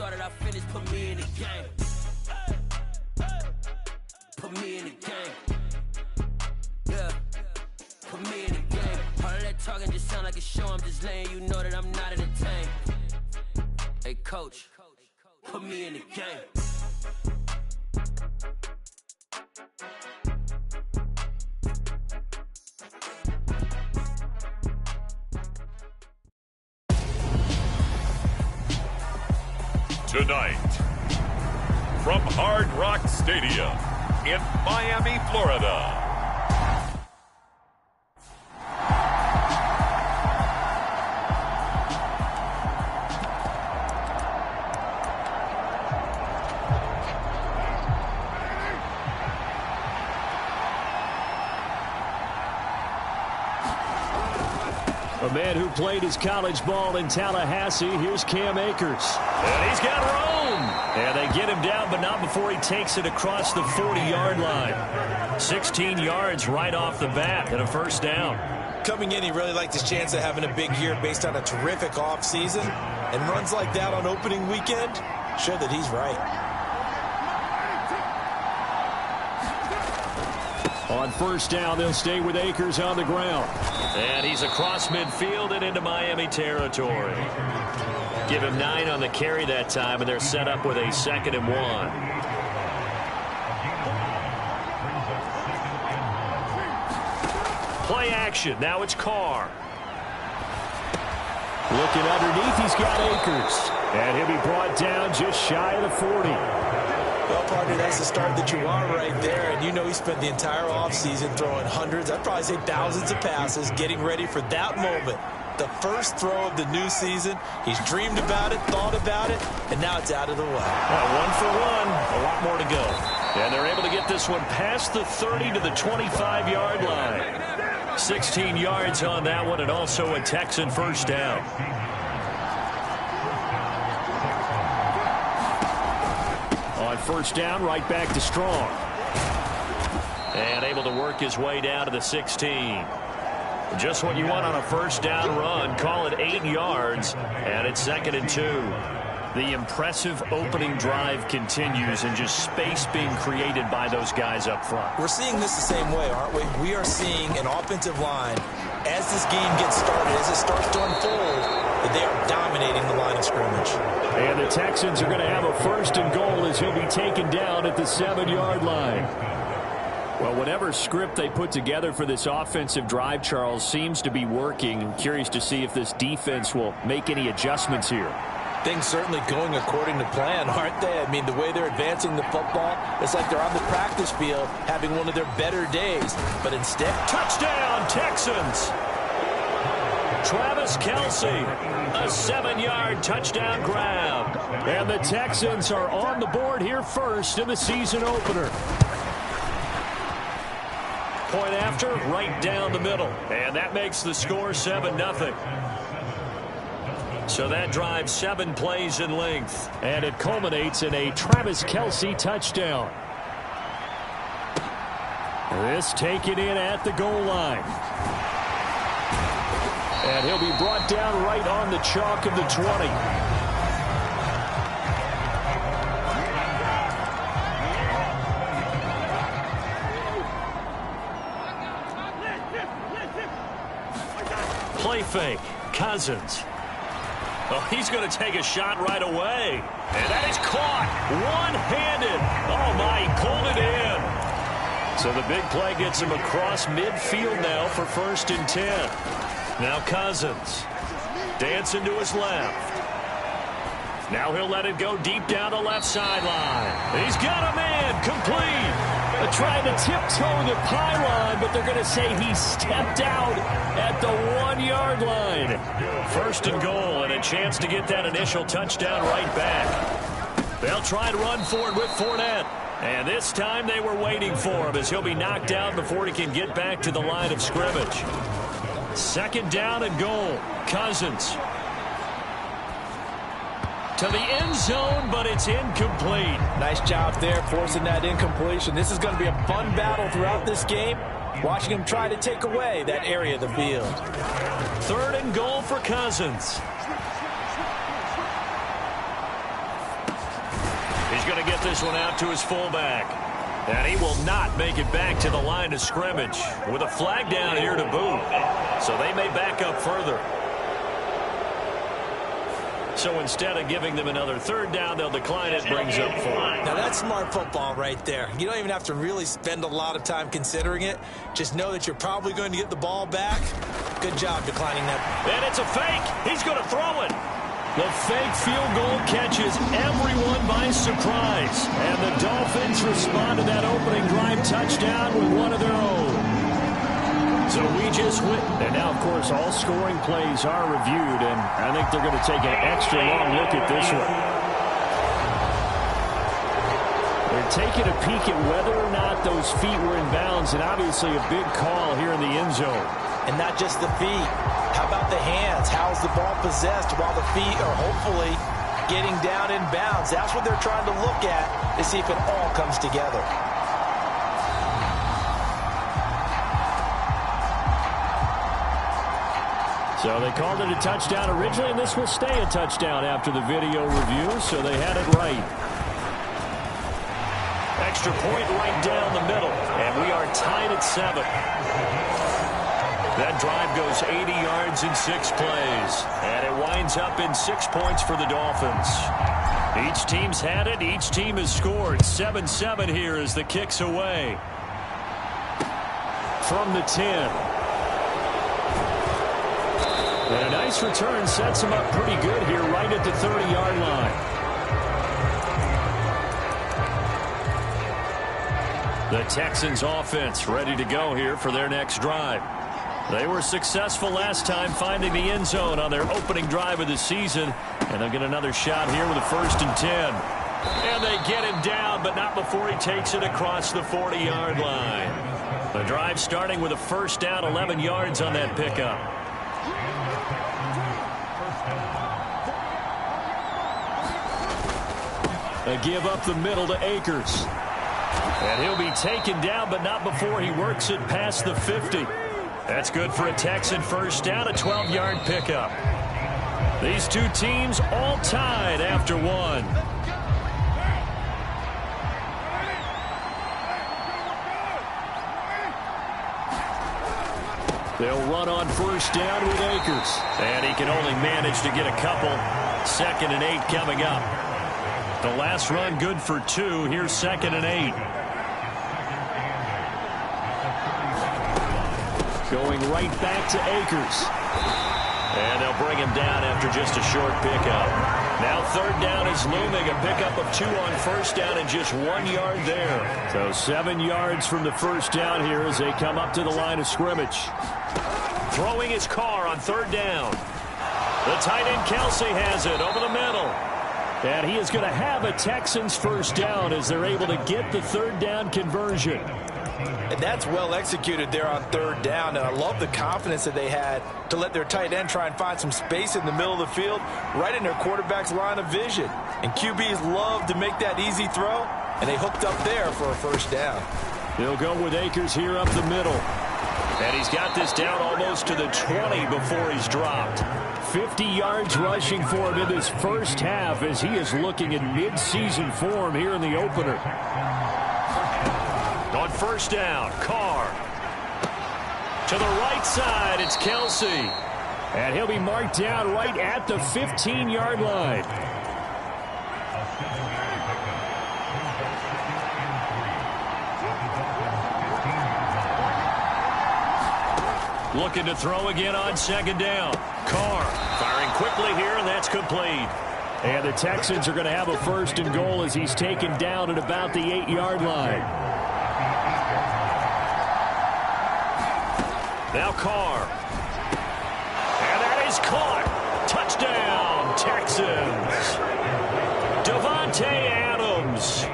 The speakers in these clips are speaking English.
started, I finished, put me in the game. Put me in the game. Yeah. Put me in the game. All of that talking just sound like a show. I'm just letting you know that I'm not entertained. Hey, coach, put me in the game. Tonight, from Hard Rock Stadium in Miami, Florida. A man who played his college ball in Tallahassee, here's Cam Akers. And he's got room. And they get him down, but not before he takes it across the 40-yard line. 16 yards right off the bat and a first down. Coming in, he really liked his chance of having a big year based on a terrific offseason. And runs like that on opening weekend show that he's right. On first down, they'll stay with Akers on the ground. And he's across midfield and into Miami territory. Give him 9 on the carry that time, and they're set up with a 2nd and 1. Play action. Now it's Carr. Looking underneath, he's got Akers. And he'll be brought down just shy of the 40. Well, partner, that's the start that you want right there. And you know he spent the entire offseason throwing hundreds, I'd probably say thousands of passes, getting ready for that moment. The first throw of the new season. He's dreamed about it, thought about it, and now it's out of the way. Well, 1 for 1, a lot more to go. And they're able to get this one past the 30 to the 25-yard line. 16 yards on that one, and also a Texan first down. On first down, right back to Strong. And able to work his way down to the 16. Just what you want on a first down run. Call it 8 yards, and it's 2nd and 2. The impressive opening drive continues, and just space being created by those guys up front. We're seeing this the same way, aren't we? We are seeing an offensive line, as this game gets started, as it starts to unfold, that they are dominating the line of scrimmage. And the Texans are going to have a 1st and goal as he'll be taken down at the 7-yard line. Well, whatever script they put together for this offensive drive, Charles, seems to be working. I'm curious to see if this defense will make any adjustments here. Things certainly going according to plan, aren't they? I mean, the way they're advancing the football, it's like they're on the practice field having one of their better days. But instead, touchdown, Texans! Travis Kelce, a 7-yard touchdown grab. And the Texans are on the board here first in the season opener. Point after, right down the middle. And that makes the score 7-0. So that drives 7 plays in length. And it culminates in a Travis Kelce touchdown. This taken in at the goal line. And he'll be brought down right on the chalk of the 20. Play fake. Cousins. Oh, he's going to take a shot right away. And that is caught. One-handed. Oh, my, he pulled it in. So the big play gets him across midfield now for 1st and 10. Now Cousins. Dancing to his left. Now he'll let it go deep down the left sideline. He's got him in. Complete. They're trying to tiptoe the pylon, but they're going to say he stepped out at the 1-yard line. 1st and goal, and a chance to get that initial touchdown right back. They'll try to run forward with Fournette. And this time they were waiting for him as he'll be knocked out before he can get back to the line of scrimmage. 2nd down and goal. Cousins. To the end zone, but it's incomplete. Nice job there forcing that incompletion. This is going to be a fun battle throughout this game. Watching him try to take away that area of the field. 3rd and goal for Cousins. going to get this one out to his fullback. And he will not make it back to the line of scrimmage with a flag down here to boot. So they may back up further. So instead of giving them another third down, they'll decline it, brings up 4. Now that's smart football right there. You don't even have to really spend a lot of time considering it. Just know that you're probably going to get the ball back. Good job declining that. And it's a fake. He's going to throw it. The fake field goal catches everyone by surprise. And the Dolphins respond to that opening drive touchdown with one of their own. So we just went. And now, of course, all scoring plays are reviewed. And I think they're going to take an extra long look at this one. They're taking a peek at whether or not those feet were in bounds. And obviously a big call here in the end zone. And not just the feet. How about the hands? How's the ball possessed while the feet are hopefully getting down in bounds? That's what they're trying to look at to see if it all comes together. So they called it a touchdown originally, and this will stay a touchdown after the video review, so they had it right. Extra point right down the middle, and we are tied at 7. That drive goes 80 yards in 6 plays, and it winds up in 6 points for the Dolphins. Each team's had it. Each team has scored. 7-7 here as the kick's away. From the 10. And a nice return sets him up pretty good here right at the 30-yard line. The Texans offense ready to go here for their next drive. They were successful last time finding the end zone on their opening drive of the season. And they'll get another shot here with a 1st and 10. And they get him down, but not before he takes it across the 40-yard line. The drive starting with a 1st down, 11 yards on that pickup. A give up the middle to Akers. And he'll be taken down, but not before he works it past the 50. That's good for a Texan 1st down, a 12-yard pickup. These two teams all tied after 1. They'll run on 1st down with Akers. And he can only manage to get a couple. 2nd and 8 coming up. The last run good for 2. Here's 2nd and 8. Going right back to Akers. And they'll bring him down after just a short pickup. Now 3rd down is looming. A pickup of 2 on 1st down and just 1 yard there. So 7 yards from the 1st down here as they come up to the line of scrimmage. Throwing his car on 3rd down. The tight end Kelsey has it over the middle. And he is going to have a Texans 1st down as they're able to get the 3rd down conversion. And that's well executed there on 3rd down. And I love the confidence that they had to let their tight end try and find some space in the middle of the field, right in their quarterback's line of vision. And QBs love to make that easy throw, and they hooked up there for a 1st down. They'll go with Akers here up the middle. And he's got this down almost to the 20 before he's dropped. 50 yards rushing for him in this 1st half as he is looking in mid-season form here in the opener. On 1st down, Carr. To the right side, it's Kelsey. And he'll be marked down right at the 15-yard line. Looking to throw again on 2nd down. Carr firing quickly here, and that's complete. And the Texans are going to have a 1st and goal as he's taken down at about the 8-yard line. Now Carr. And that is caught. Touchdown, Texans. Davante Adams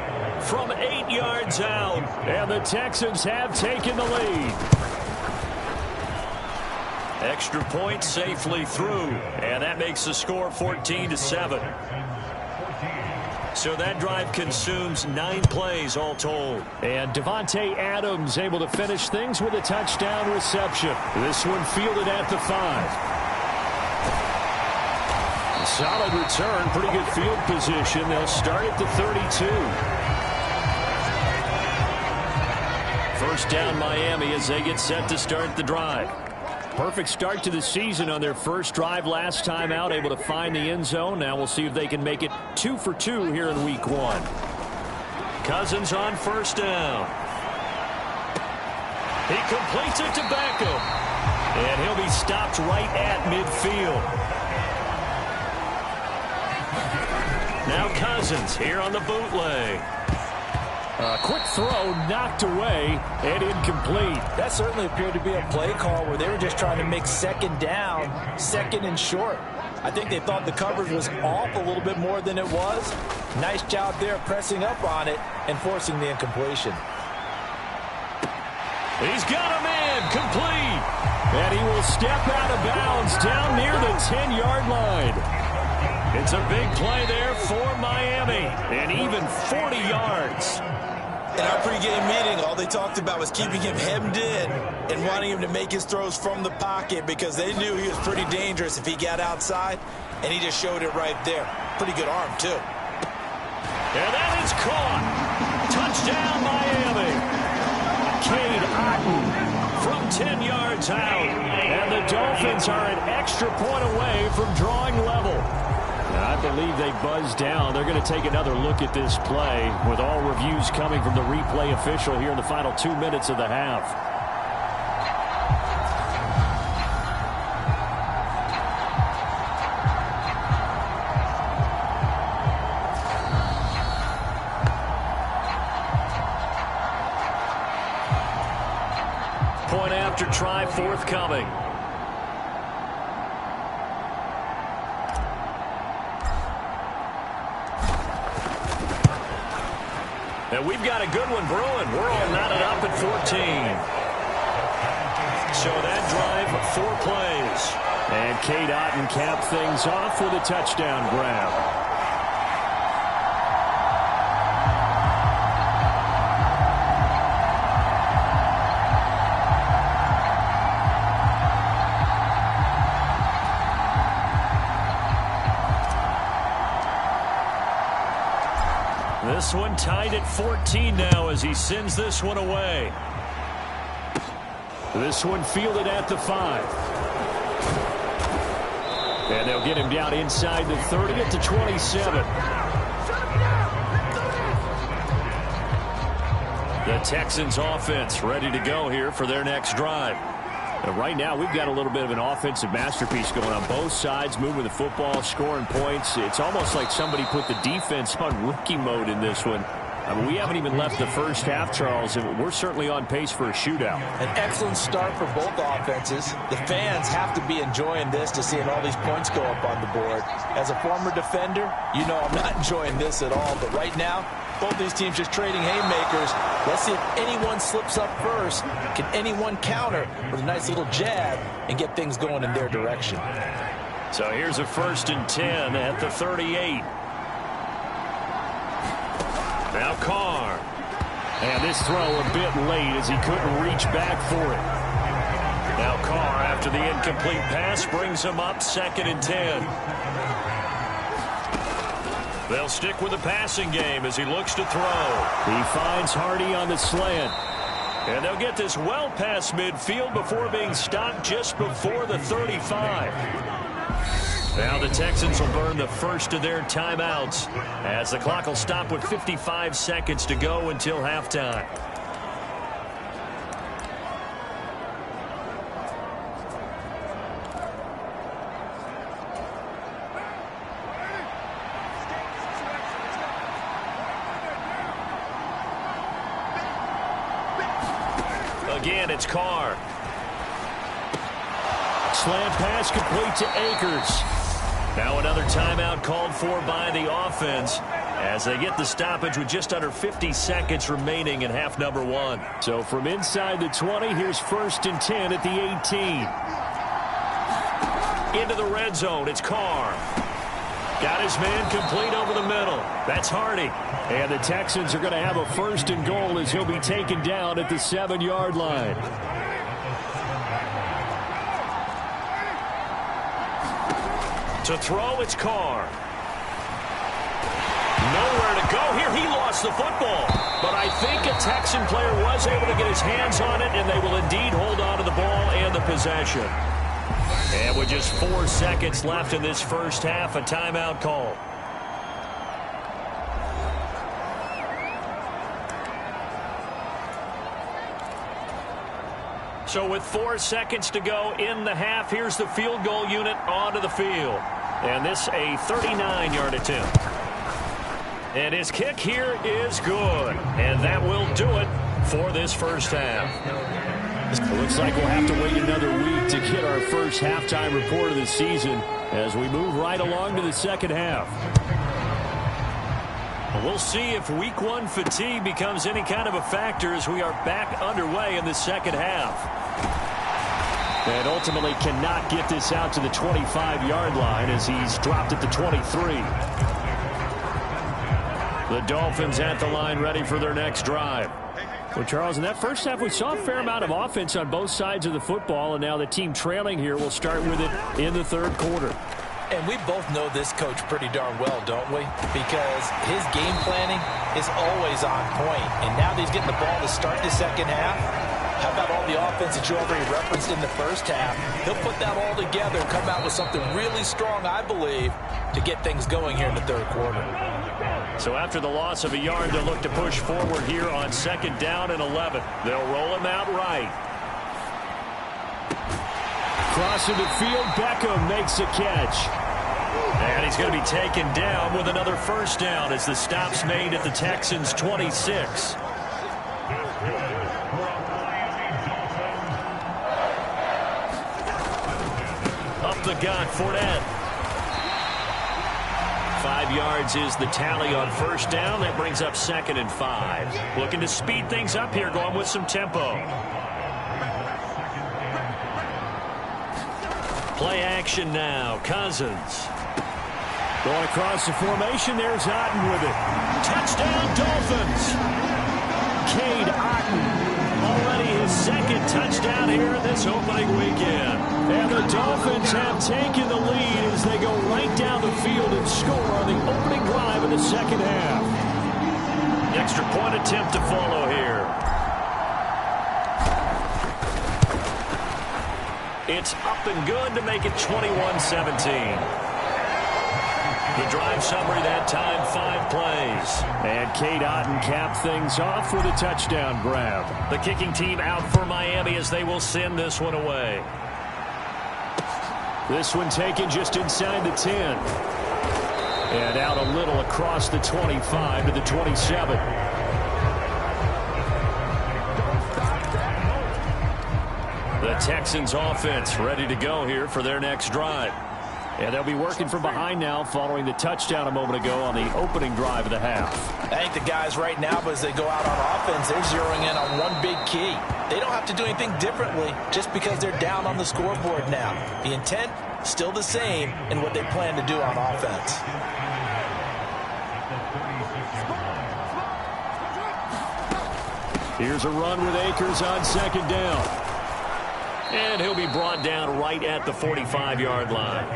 from 8 yards out. And the Texans have taken the lead. Extra point safely through. And that makes the score 14-7. So that drive consumes 9 plays all told. And Davante Adams able to finish things with a touchdown reception. This one fielded at the 5. Solid return, pretty good field position. They'll start at the 32. First down Miami as they get set to start the drive. Perfect start to the season on their first drive last time out, able to find the end zone. Now we'll see if they can make it 2 for 2 here in week 1. Cousins on first down. He completes it to Beckham. And he'll be stopped right at midfield. Now Cousins here on the bootleg. A quick throw knocked away and incomplete. That certainly appeared to be a play call where they were just trying to make second down, second and short. I think they thought the coverage was off a little bit more than it was. Nice job there pressing up on it and forcing the incompletion. He's got a man complete. And he will step out of bounds down near the 10-yard line. It's a big play there for Miami. And even 40 yards. In our pregame meeting, all they talked about was keeping him hemmed in and wanting him to make his throws from the pocket because they knew he was pretty dangerous if he got outside, and he just showed it right there. Pretty good arm, too. And that is caught. Touchdown, Miami. Cade Otton from 10 yards out. And the Dolphins are an extra point away from drawing level. I believe they buzzed down. They're going to take another look at this play with all reviews coming from the replay official here in the final 2 minutes of the half. Point after try forthcoming. And we've got a good one brewing. We're all knotted up at 14. So that drive, 4 plays. And Cade Otton capped things off with a touchdown grab. This one tied at 14 now as he sends this one away. This one fielded at the 5. And they'll get him down inside the 30 at the 27. The Texans offense ready to go here for their next drive. And right now we've got a little bit of an offensive masterpiece going on both sides, moving the football, scoring points. It's almost like somebody put the defense on rookie mode in this one. I mean, we haven't even left the first half, Charles, and we're certainly on pace for a shootout. An excellent start for both offenses. The fans have to be enjoying this to seeing all these points go up on the board. As a former defender, you know I'm not enjoying this at all. But right now, both these teams just trading haymakers. Let's see if anyone slips up first. Can anyone counter with a nice little jab and get things going in their direction? So here's a 1st and 10 at the 38. Now Carr. And this throw a bit late as he couldn't reach back for it. Now Carr, after the incomplete pass, brings him up 2nd and 10. They'll stick with the passing game as he looks to throw. He finds Hardy on the slant. And they'll get this well past midfield before being stopped just before the 35. Now the Texans will burn the first of their timeouts as the clock will stop with 55 seconds to go until halftime. Again, it's Carr. Slant pass complete to Akers. Now another timeout called for by the offense as they get the stoppage with just under 50 seconds remaining in half number 1. So from inside the 20, here's 1st and 10 at the 18. Into the red zone, it's Carr. Got his man complete over the middle. That's Hardy. And the Texans are going to have a 1st and goal as he'll be taken down at the 7-yard line. To throw, it's Carr. Nowhere to go here. He lost the football. But I think a Texan player was able to get his hands on it, and they will indeed hold on to the ball and the possession. And with just 4 seconds left in this first half, a timeout call. So with 4 seconds to go in the half, here's the field goal unit onto the field. And this a 39-yard attempt. And his kick here is good. And that will do it for this first half. It looks like we'll have to wait another week to get our first halftime report of the season as we move right along to the second half. We'll see if week 1 fatigue becomes any kind of a factor as we are back underway in the second half. And ultimately cannot get this out to the 25-yard line as he's dropped at the 23. The Dolphins at the line ready for their next drive. Well, Charles, in that first half, we saw a fair amount of offense on both sides of the football, and now the team trailing here will start with it in the third quarter. And we both know this coach pretty darn well, don't we? Because his game planning is always on point. And now that he's getting the ball to start the second half, how about all the offense that you already referenced in the first half? He'll put that all together and come out with something really strong, I believe, to get things going here in the third quarter. So after the loss of a yard, they'll look to push forward here on 2nd down and 11. They'll roll him out right. Crossing the field, Beckham makes a catch. And he's going to be taken down with another first down as the stop's made at the Texans' 26. Up the gut, Fournette. 5 yards is the tally on first down. That brings up 2nd and 5. Looking to speed things up here, going with some tempo. Play action now. Cousins. Going across the formation. There's Otten with it. Touchdown, Dolphins. Cade Otten. Already his 2nd touchdown here in this opening weekend. And the Dolphins have taken the lead as they go right down the field and score on the opening drive of the second half. Extra point attempt to follow here. It's up and good to make it 21-17. The drive summary that time, 5 plays. And Cade Otten capped things off with a touchdown grab. The kicking team out for Miami as they will send this one away. This one taken just inside the 10. And out a little across the 25 to the 27. The Texans offense ready to go here for their next drive. And they'll be working from behind now following the touchdown a moment ago on the opening drive of the half. I think the guys right now, as they go out on offense, they're zeroing in on one big key. They don't have to do anything differently just because they're down on the scoreboard now. The intent, still the same in what they plan to do on offense. Here's a run with Akers on 2nd down. And he'll be brought down right at the 45-yard line.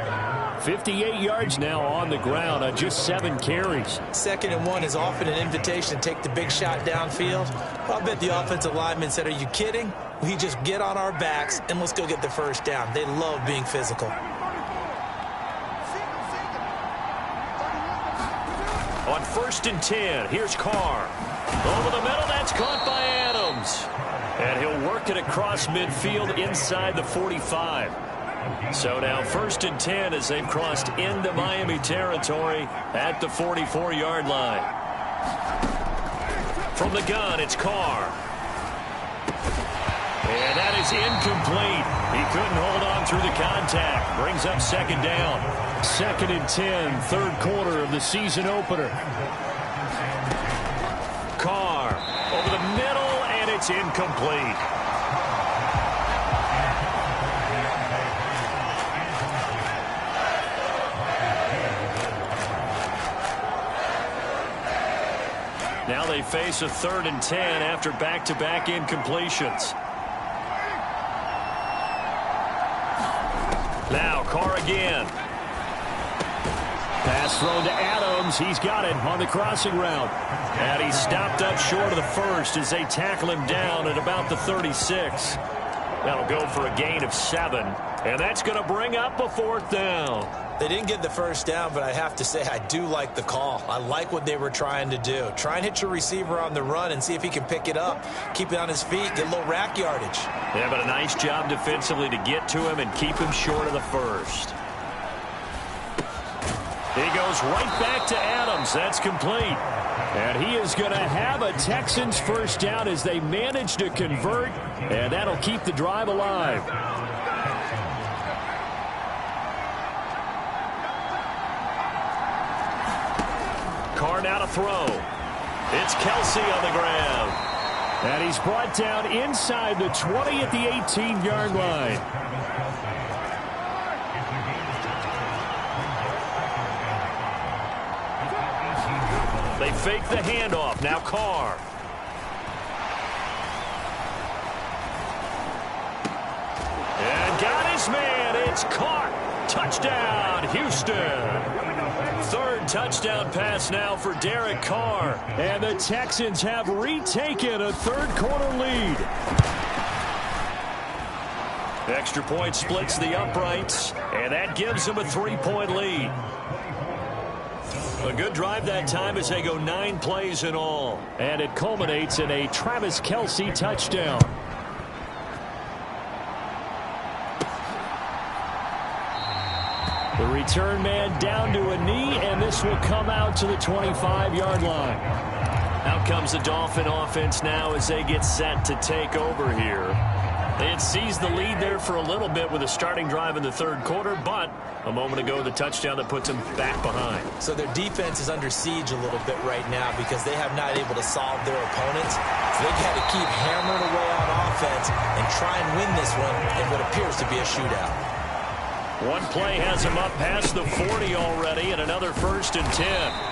58 yards now on the ground on just 7 carries. 2nd and 1 is often an invitation to take the big shot downfield. I bet the offensive lineman said, "Are you kidding? We just get on our backs and let's go get the first down." They love being physical. On 1st and 10, here's Carr. Over the middle, that's caught by Adams. And he'll work it across midfield inside the 45. So now 1st and 10 as they've crossed into Miami territory at the 44-yard line. From the gun, it's Carr. And that is incomplete. He couldn't hold on through the contact. Brings up 2nd down. 2nd and 10, 3rd quarter of the season opener. Carr over the middle, and it's incomplete. Now they face a 3rd and 10 after back-to-back incompletions. Now Carr again. Pass thrown to Adams. He's got it on the crossing route. And he's stopped up short of the first as they tackle him down at about the 36. That'll go for a gain of 7. And that's going to bring up a 4th down. They didn't get the first down, but I have to say I do like the call. I like what they were trying to do. Try and hit your receiver on the run and see if he can pick it up. Keep it on his feet, get a little rack yardage. Yeah, but a nice job defensively to get to him and keep him short of the first. He goes right back to Adams. That's complete. And he is going to have a Texans first down as they manage to convert, and that'll keep the drive alive. Carr now to throw. It's Kelsey on the ground. And he's brought down inside the 20 at the 18-yard line. They fake the handoff. Now Carr. And got his man. It's caught. Touchdown, Houston. 3rd touchdown pass now for Derek Carr. And the Texans have retaken a 3rd quarter lead. Extra point splits the uprights, and that gives them a 3-point lead. A good drive that time as they go 9 plays in all. And it culminates in a Travis Kelce touchdown. The return man down to a knee, and this will come out to the 25-yard line. Out comes the Dolphin offense now as they get set to take over here. They had seized the lead there for a little bit with a starting drive in the 3rd quarter, but a moment ago the touchdown that puts them back behind. So their defense is under siege a little bit right now because they have not able to solve their opponents. So they've had to keep hammering away on offense and try and win this one in what appears to be a shootout. One play has him up past the 40 already, and another 1st and 10.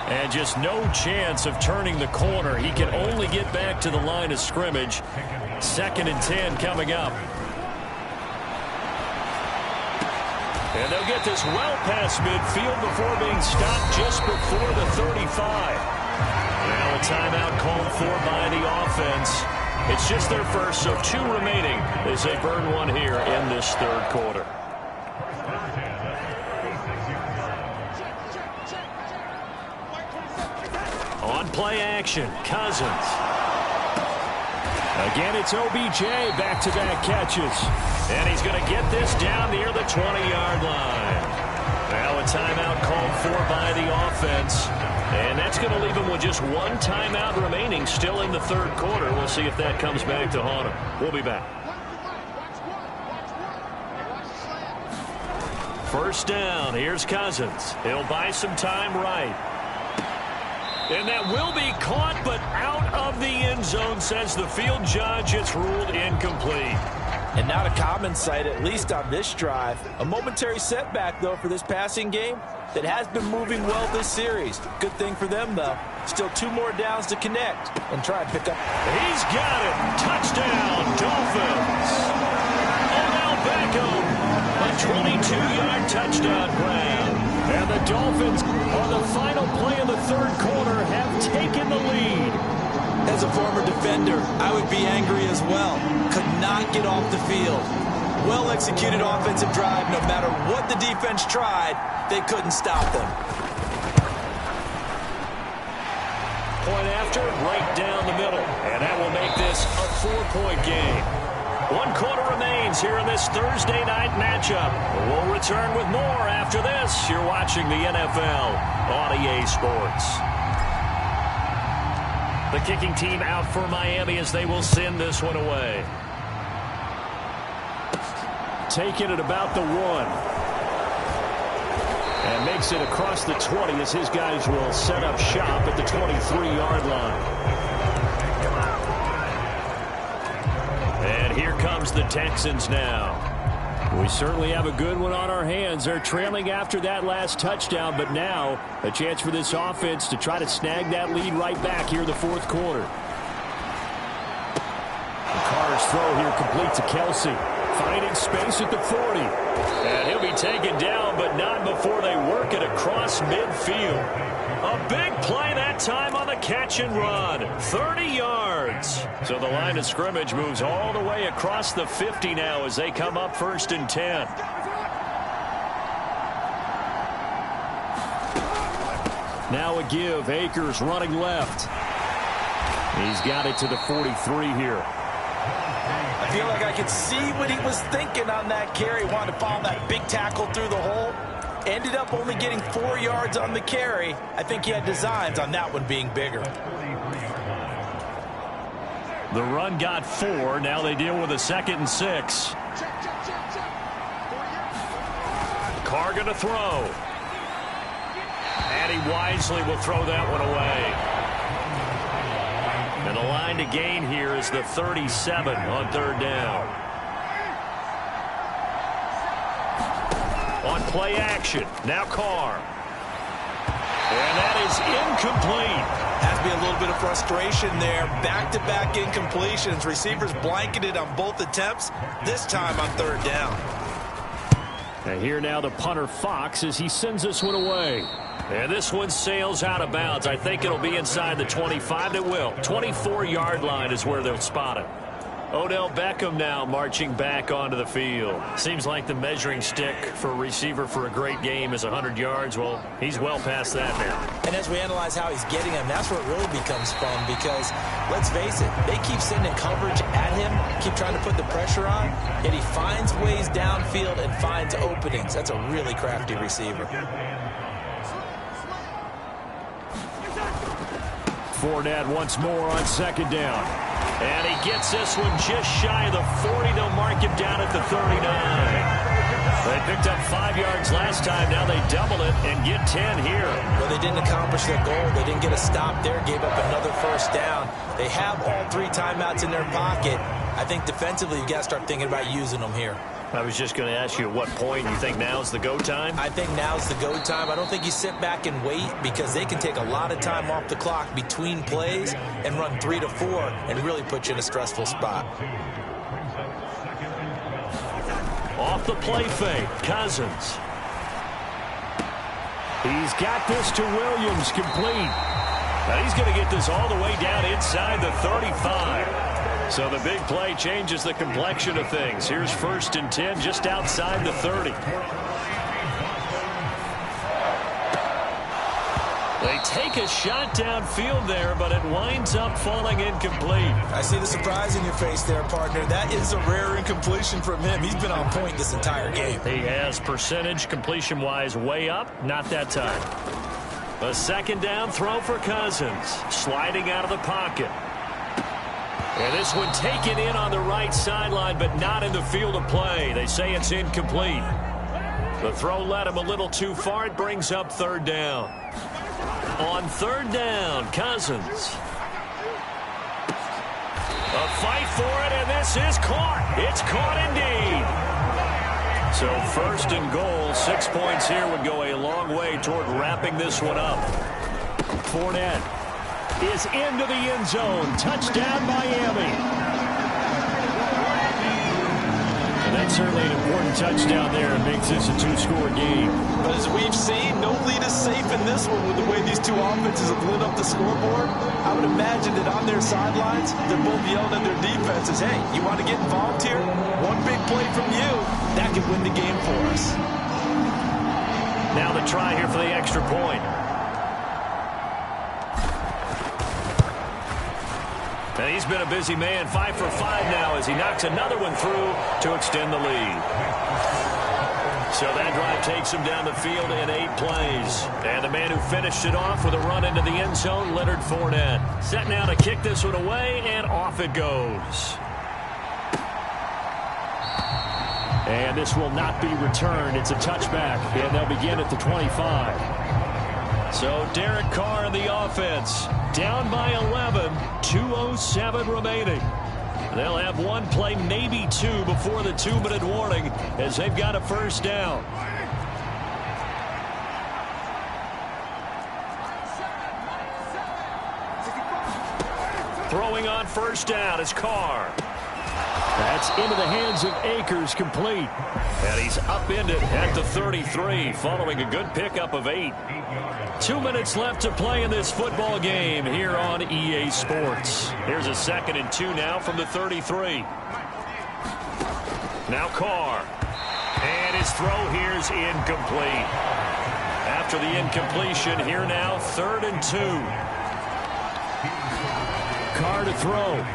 And just no chance of turning the corner. He can only get back to the line of scrimmage. 2nd and 10 coming up. And they'll get this well past midfield before being stopped just before the 35. Now a timeout called for by the offense. It's just their first, so 2 remaining as they burn one here in this 3rd quarter. On play action, Cousins. Again, it's OBJ, back-to-back catches. And he's going to get this down near the 20-yard line. Now a timeout called for by the offense. And that's going to leave him with just 1 timeout remaining still in the 3rd quarter. We'll see if that comes back to haunt him. We'll be back. First down, here's Cousins. He'll buy some time right. And that will be caught, but out of the end zone, says the field judge. It's ruled incomplete. And not a common sight, at least on this drive. A momentary setback, though, for this passing game that has been moving well this series. Good thing for them, though. Still 2 more downs to connect and try and pick up. He's got it. Touchdown, Dolphins. Odell Beckham, a 22-yard touchdown grab. And the Dolphins, on the final play of the 3rd quarter, have taken the lead. As a former defender, I would be angry as well. Could not get off the field. Well-executed offensive drive. No matter what the defense tried, they couldn't stop them. Point after, right down the middle. And that will make this a 4-point game. 1 quarter remains here in this Thursday night matchup. We'll return with more after this. You're watching the NFL on EA Sports. The kicking team out for Miami as they will send this one away. Taking it about the 1. And makes it across the 20 as his guys will set up shop at the 23-yard line. And here comes the Texans now. We certainly have a good one on our hands. They're trailing after that last touchdown, but now a chance for this offense to try to snag that lead right back here in the 4th quarter. And Carr's throw here complete to Kelsey. finding space at the 40. And he'll be taken down, but not before they work it across midfield. A big play that time on the catch and run. 30 yards. So the line of scrimmage moves all the way across the 50 now as they come up 1st and 10. Now a give. Akers running left. He's got it to the 43 here. I feel like I could see what he was thinking on that carry. Wanted to follow that big tackle through the hole. Ended up only getting 4 yards on the carry. I think he had designs on that one being bigger. The run got 4. Now they deal with a 2nd and 6. Carr going to throw. And he wisely will throw that one away. And the line to gain here is the 37 on 3rd down. On play action. Now Carr. And that is incomplete. Has to be a little bit of frustration there. Back-to-back incompletions. Receivers blanketed on both attempts. This time on 3rd down. And here now the punter Fox as he sends this one away. And this one sails out of bounds. I think it'll be inside the 25. It will. 24-yard line is where they'll spot it. Odell Beckham now marching back onto the field. Seems like the measuring stick for a receiver for a great game is 100 yards. Well, he's well past that now. And as we analyze how he's getting them, that's where it really becomes fun because, let's face it, they keep sending coverage at him, keep trying to put the pressure on, yet he finds ways downfield and finds openings. That's a really crafty receiver. Fournette once more on 2nd down. And he gets this one just shy of the 40. They'll mark him down at the 39. They picked up 5 yards last time. Now they double it and get 10 here. Well, they didn't accomplish their goal. They didn't get a stop there. Gave up another 1st down. They have all 3 timeouts in their pocket. I think defensively, you've got to start thinking about using them here. I was just going to ask you at what point you think now's the go time? I think now's the go time. I don't think you sit back and wait because they can take a lot of time off the clock between plays and run 3 to 4 and really put you in a stressful spot. Off the play fake, Cousins. He's got this to Williams, complete. Now he's going to get this all the way down inside the 35. So the big play changes the complexion of things. Here's 1st and 10 just outside the 30. They take a shot downfield there, but it winds up falling incomplete. I see the surprise in your face there, partner. That is a rare incompletion from him. He's been on point this entire game. He has percentage completion-wise way up. Not that time. A 2nd down throw for Cousins. Sliding out of the pocket. And this one taken in on the right sideline, but not in the field of play. They say it's incomplete. The throw led him a little too far. It brings up 3rd down. On 3rd down, Cousins. A fight for it, and this is caught. It's caught indeed. So 1st and goal, 6 points here would go a long way toward wrapping this one up. Fournette is into the end zone. Touchdown, Miami. And that's certainly an important touchdown there. It makes this a 2-score game. But as we've seen, no lead is safe in this one with the way these two offenses have lit up the scoreboard. I would imagine that on their sidelines, they're both yelling at their defenses, hey, you want to get involved here? One big play from you, that could win the game for us. Now the try here for the extra point. And he's been a busy man, 5 for 5 now as he knocks another one through to extend the lead. So that drive takes him down the field in 8 plays. And the man who finished it off with a run into the end zone, Leonard Fournette. Set now to kick this one away, and off it goes. And this will not be returned. It's a touchback, and they'll begin at the 25. So Derek Carr in the offense, down by 11, 2:07 remaining. They'll have one play, maybe two, before the 2-minute warning as they've got a 1st down. Throwing on 1st down is Carr. That's into the hands of Akers, complete. And he's upended at the 33 following a good pickup of 8. 2 minutes left to play in this football game here on EA Sports. Here's a 2nd and 2 now from the 33. Now Carr. And his throw here is incomplete. After the incompletion, here now 3rd and 2. Carr to throw.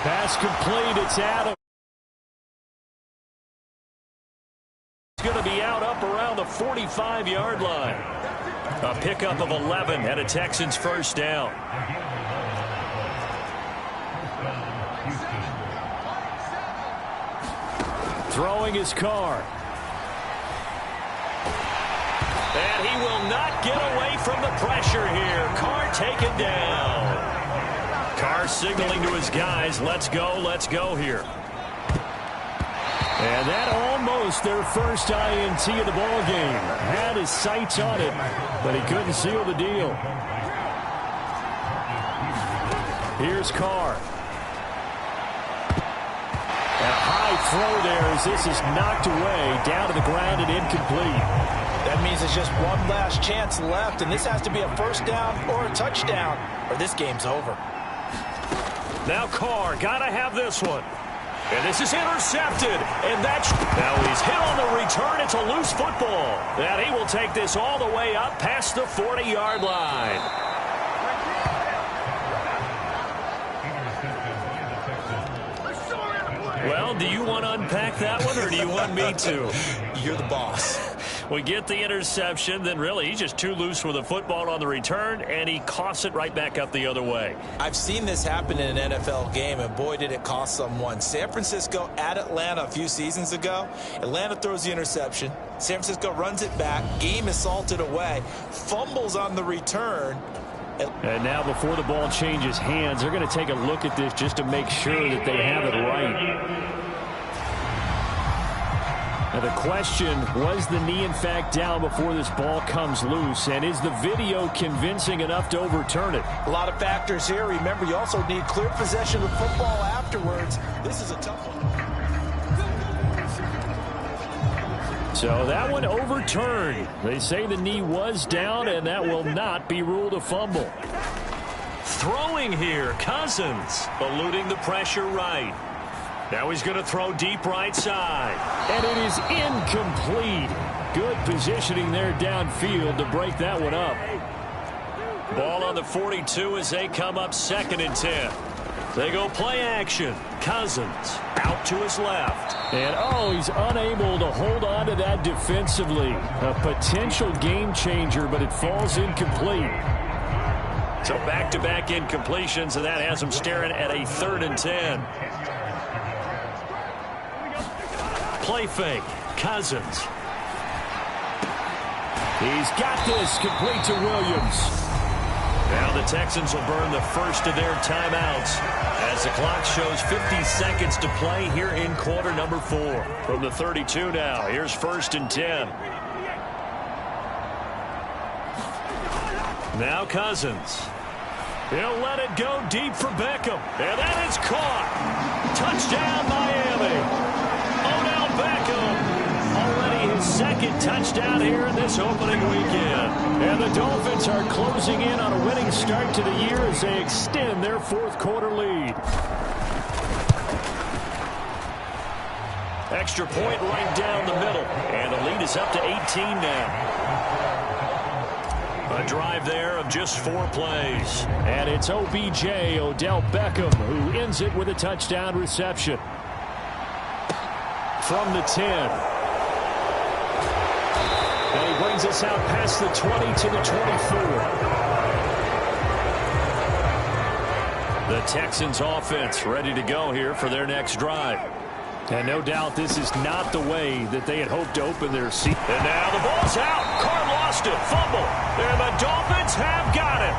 Pass complete. It's Adam. It's going to be out up around the 45-yard line. A pickup of 11 and a Texans first down. Throwing his Carr. And he will not get away from the pressure here. Carr taken down. Carr signaling to his guys, let's go here. And that almost their first INT of the ball game. Had his sights on it, but he couldn't seal the deal. Here's Carr. And a high throw there as this is knocked away, down to the ground and incomplete. That means there's just one last chance left, and this has to be a first down or a touchdown, or this game's over. Now Carr, gotta have this one. And this is intercepted. And that's... Now he's hit on the return. It's a loose football. And he will take this all the way up past the 40-yard line. Well, do you want to unpack that one, or do you want me to? You're the boss. We get the interception, then really he's just too loose with the football on the return, and he coughs it right back up the other way. I've seen this happen in an NFL game, and boy, did it cost someone. San Francisco at Atlanta a few seasons ago. Atlanta throws the interception. San Francisco runs it back. Game is salted away. Fumbles on the return. And now before the ball changes hands, they're going to take a look at this just to make sure that they have it right. Now the question, was the knee in fact down before this ball comes loose? And is the video convincing enough to overturn it? A lot of factors here. Remember, you also need clear possession of football afterwards. This is a tough one. So that one overturned. They say the knee was down, and that will not be ruled a fumble. Throwing here, Cousins, eluding the pressure right. Now he's going to throw deep right side. And it is incomplete. Good positioning there downfield to break that one up. Ball on the 42 as they come up 2nd and 10. They go play action. Cousins out to his left. And, oh, he's unable to hold on to that defensively. A potential game changer, but it falls incomplete. So back-to-back incompletions, and that has him staring at a 3rd and 10. Play fake. Cousins. He's got this complete to Williams. Now the Texans will burn the first of their timeouts as the clock shows 50 seconds to play here in quarter number 4. From the 32 now, here's 1st and 10. Now Cousins. He'll let it go deep for Beckham. And that is caught. Touchdown, Miami. Beckham, already his 2nd touchdown here in this opening weekend. And the Dolphins are closing in on a winning start to the year as they extend their 4th quarter lead. Extra point right down the middle. And the lead is up to 18 now. A drive there of just 4 plays. And it's OBJ, Odell Beckham, who ends it with a touchdown reception. From the 10. And he brings us out past the 20 to the 24. The Texans offense ready to go here for their next drive. And no doubt this is not the way that they had hoped to open their season. And now the ball's out. Carr lost it. Fumble. And the Dolphins have got it.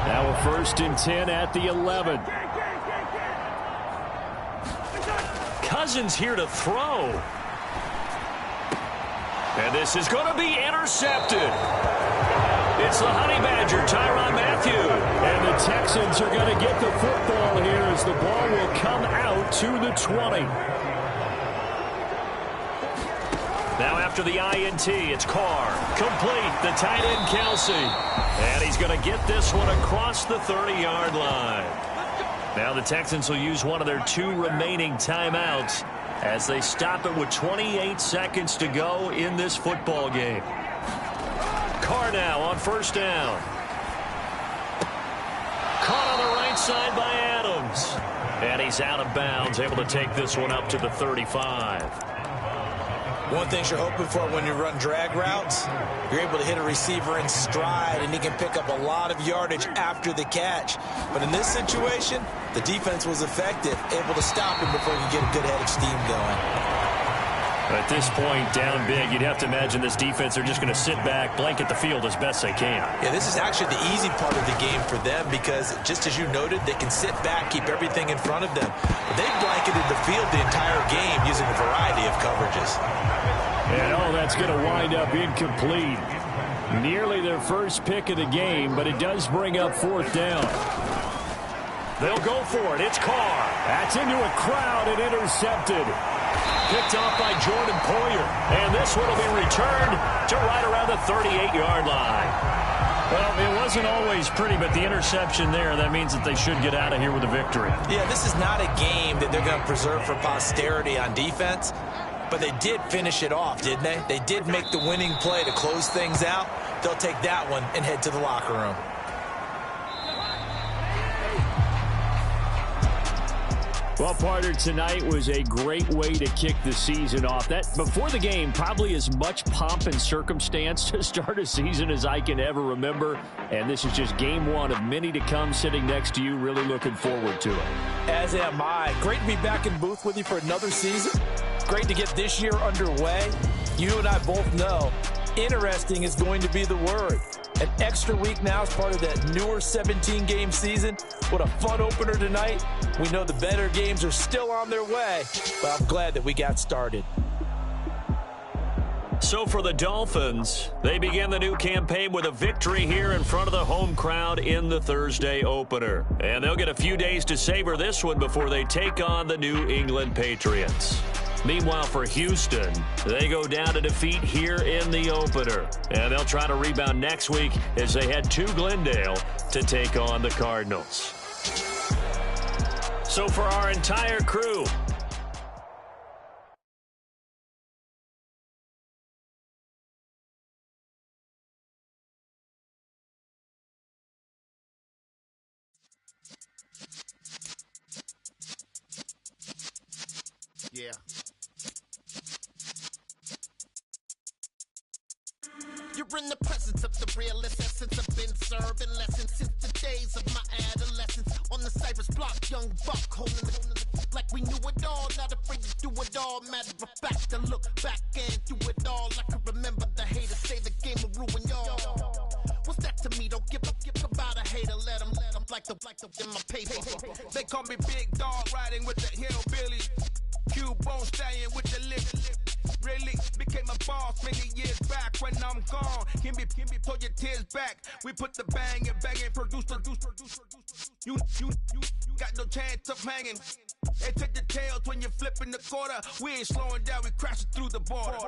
Now a 1st and 10 at the 11. Cousins here to throw. And this is going to be intercepted. It's the Honey Badger, Tyrann Mathieu. And the Texans are going to get the football here as the ball will come out to the 20. Now after the INT, it's Carr. Complete, the tight end Kelsey. And he's going to get this one across the 30-yard line. Now the Texans will use one of their 2 remaining timeouts as they stop it with 28 seconds to go in this football game. Carr now on first down. Caught on the right side by Adams. And he's out of bounds, able to take this one up to the 35. One thing you're hoping for when you run drag routes, you're able to hit a receiver in stride, and he can pick up a lot of yardage after the catch. But in this situation, the defense was effective, able to stop him before he could get a good head of steam going. At this point, down big, you'd have to imagine this defense are just going to sit back, blanket the field as best they can. Yeah, this is actually the easy part of the game for them because, just as you noted, they can sit back, keep everything in front of them. But they've blanketed the field the entire game using a variety of coverages. And that's going to wind up incomplete. Nearly their first pick of the game, but it does bring up fourth down. They'll go for it. It's Carr. That's into a crowd and intercepted. Picked off by Jordan Poyer. And this one will be returned to right around the 38-yard line. Well, it wasn't always pretty, but the interception there, that means that they should get out of here with a victory. Yeah, this is not a game that they're going to preserve for posterity on defense, but they did finish it off, didn't they? They did make the winning play to close things out. They'll take that one and head to the locker room. Well, partner, tonight was a great way to kick the season off. That before the game, probably as much pomp and circumstance to start a season as I can ever remember. And this is just game one of many to come sitting next to you. Really looking forward to it. As am I. Great to be back in booth with you for another season. Great to get this year underway. You and I both know interesting is going to be the word. An extra week now as part of that newer 17-game season. What a fun opener tonight. We know the better games are still on their way, but I'm glad that we got started. So for the Dolphins, they begin the new campaign with a victory here in front of the home crowd in the Thursday opener. And they'll get a few days to savor this one before they take on the New England Patriots. Meanwhile, for Houston, they go down to defeat here in the opener. And they'll try to rebound next week as they head to Glendale to take on the Cardinals. So for our entire crew, yeah. You're in the presence of the realest essence. I've been serving lessons since the days of my adolescence. On the Cypress block, young buck holding it like we knew it all. Not afraid to do it all. Matter of fact, to look back and do it all. I can remember the haters say the game will ruin y'all. What's that to me? Don't give about a hater. Let them like the in my paper. They call me Big Dog, riding with the hillbilly. Q-Bone stallion with the lip. Really became a boss many years back. When I'm gone, can be pull your tears back. We put the bang and produce. You got no chance of hanging. They take the tails when you're flipping the quarter. We ain't slowing down, we crashing through the border.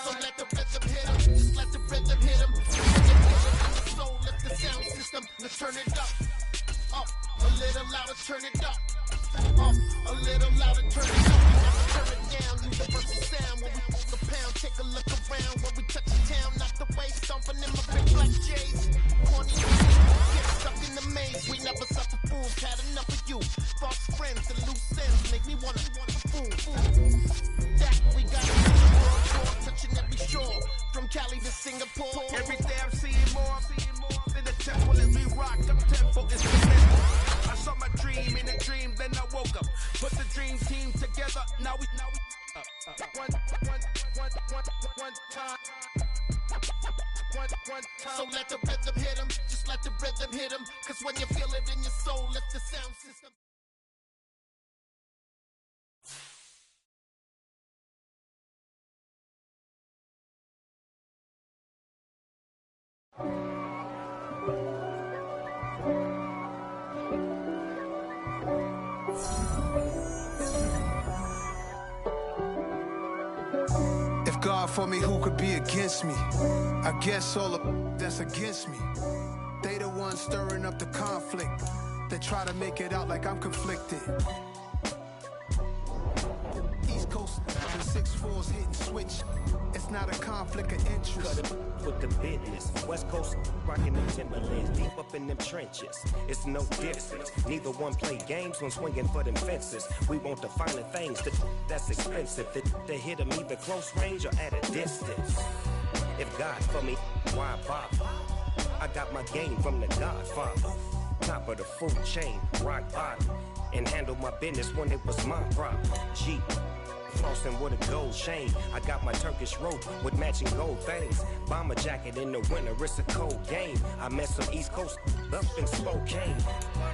So let the rhythm hit him, just let the rhythm hit him. So let the sound system, let's turn it up. A little louder, turn it up. A little louder, turn it up. Never turn it down, universal sound. When we pull the pound, take a look around. When we touch the town, not the way, stomping in my big black J's. Corny, get stuck in the maze. We never suffer fools, had enough of you. False friends and loose ends make me wanna fool. That we got touching every shore, from Cali to Singapore. Every day I'm seeing more in the temple as we rock. The temple is cement. I saw my dream in a dream, then I woke up. Put the dream team together. Now we one time. one time. So let the rhythm hit him, just let the rhythm hit him. Cause when you feel it in your soul, lift the sound system. If God for me, who could be against me? I guess all of that's against me. They the ones stirring up the conflict. They try to make it out like I'm conflicted. East Coast, the 6'4's hitting switch. It's not a conflict of interest. Cut it with the business. West Coast rocking them Timberlands, deep up in them trenches. It's no difference. Neither one play games when swinging for them fences. We want the finer things that's expensive. That hit them either close range or at a distance. If God for me, why bother? I got my game from the Godfather. Top of the food chain, rock bottom. And handle my business when it was my problem. Jeep. Flossing with a gold chain. I got my Turkish rope with matching gold things. Bomber jacket in the winter, it's a cold game. I met some East Coast up in Spokane.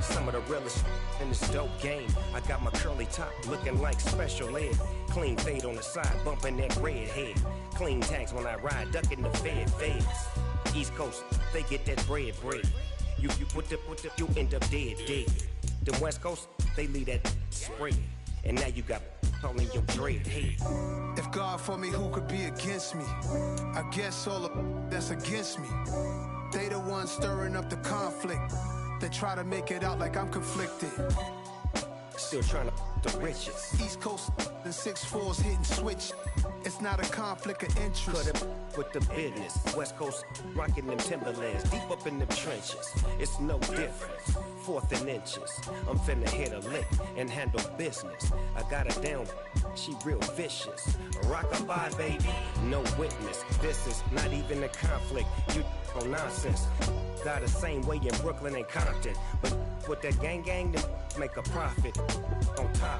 Some of the realest in this dope game. I got my curly top looking like special ed. Clean fade on the side, bumping that red head. Clean tags when I ride, ducking the feds. East Coast, they get that bread. You you end up dead. The West Coast, they leave that spread. And now you got all in your dread head. If God for me, who could be against me? I guess all of that's against me. They the ones stirring up the conflict. They try to make it out like I'm conflicted. Still trying to the riches. East Coast, the 6'4's hitting switch. It's not a conflict of interest. Cut it with the business. West Coast rocking them Timberlands, deep up in them trenches. It's no difference. 4th and inches. I'm finna hit a lick and handle business. I got her down, she real vicious. Rock-a-bye, baby, no witness. This is not even a conflict. You on nonsense. Got the same way in Brooklyn and Compton. But with that gang, then make a profit. On top,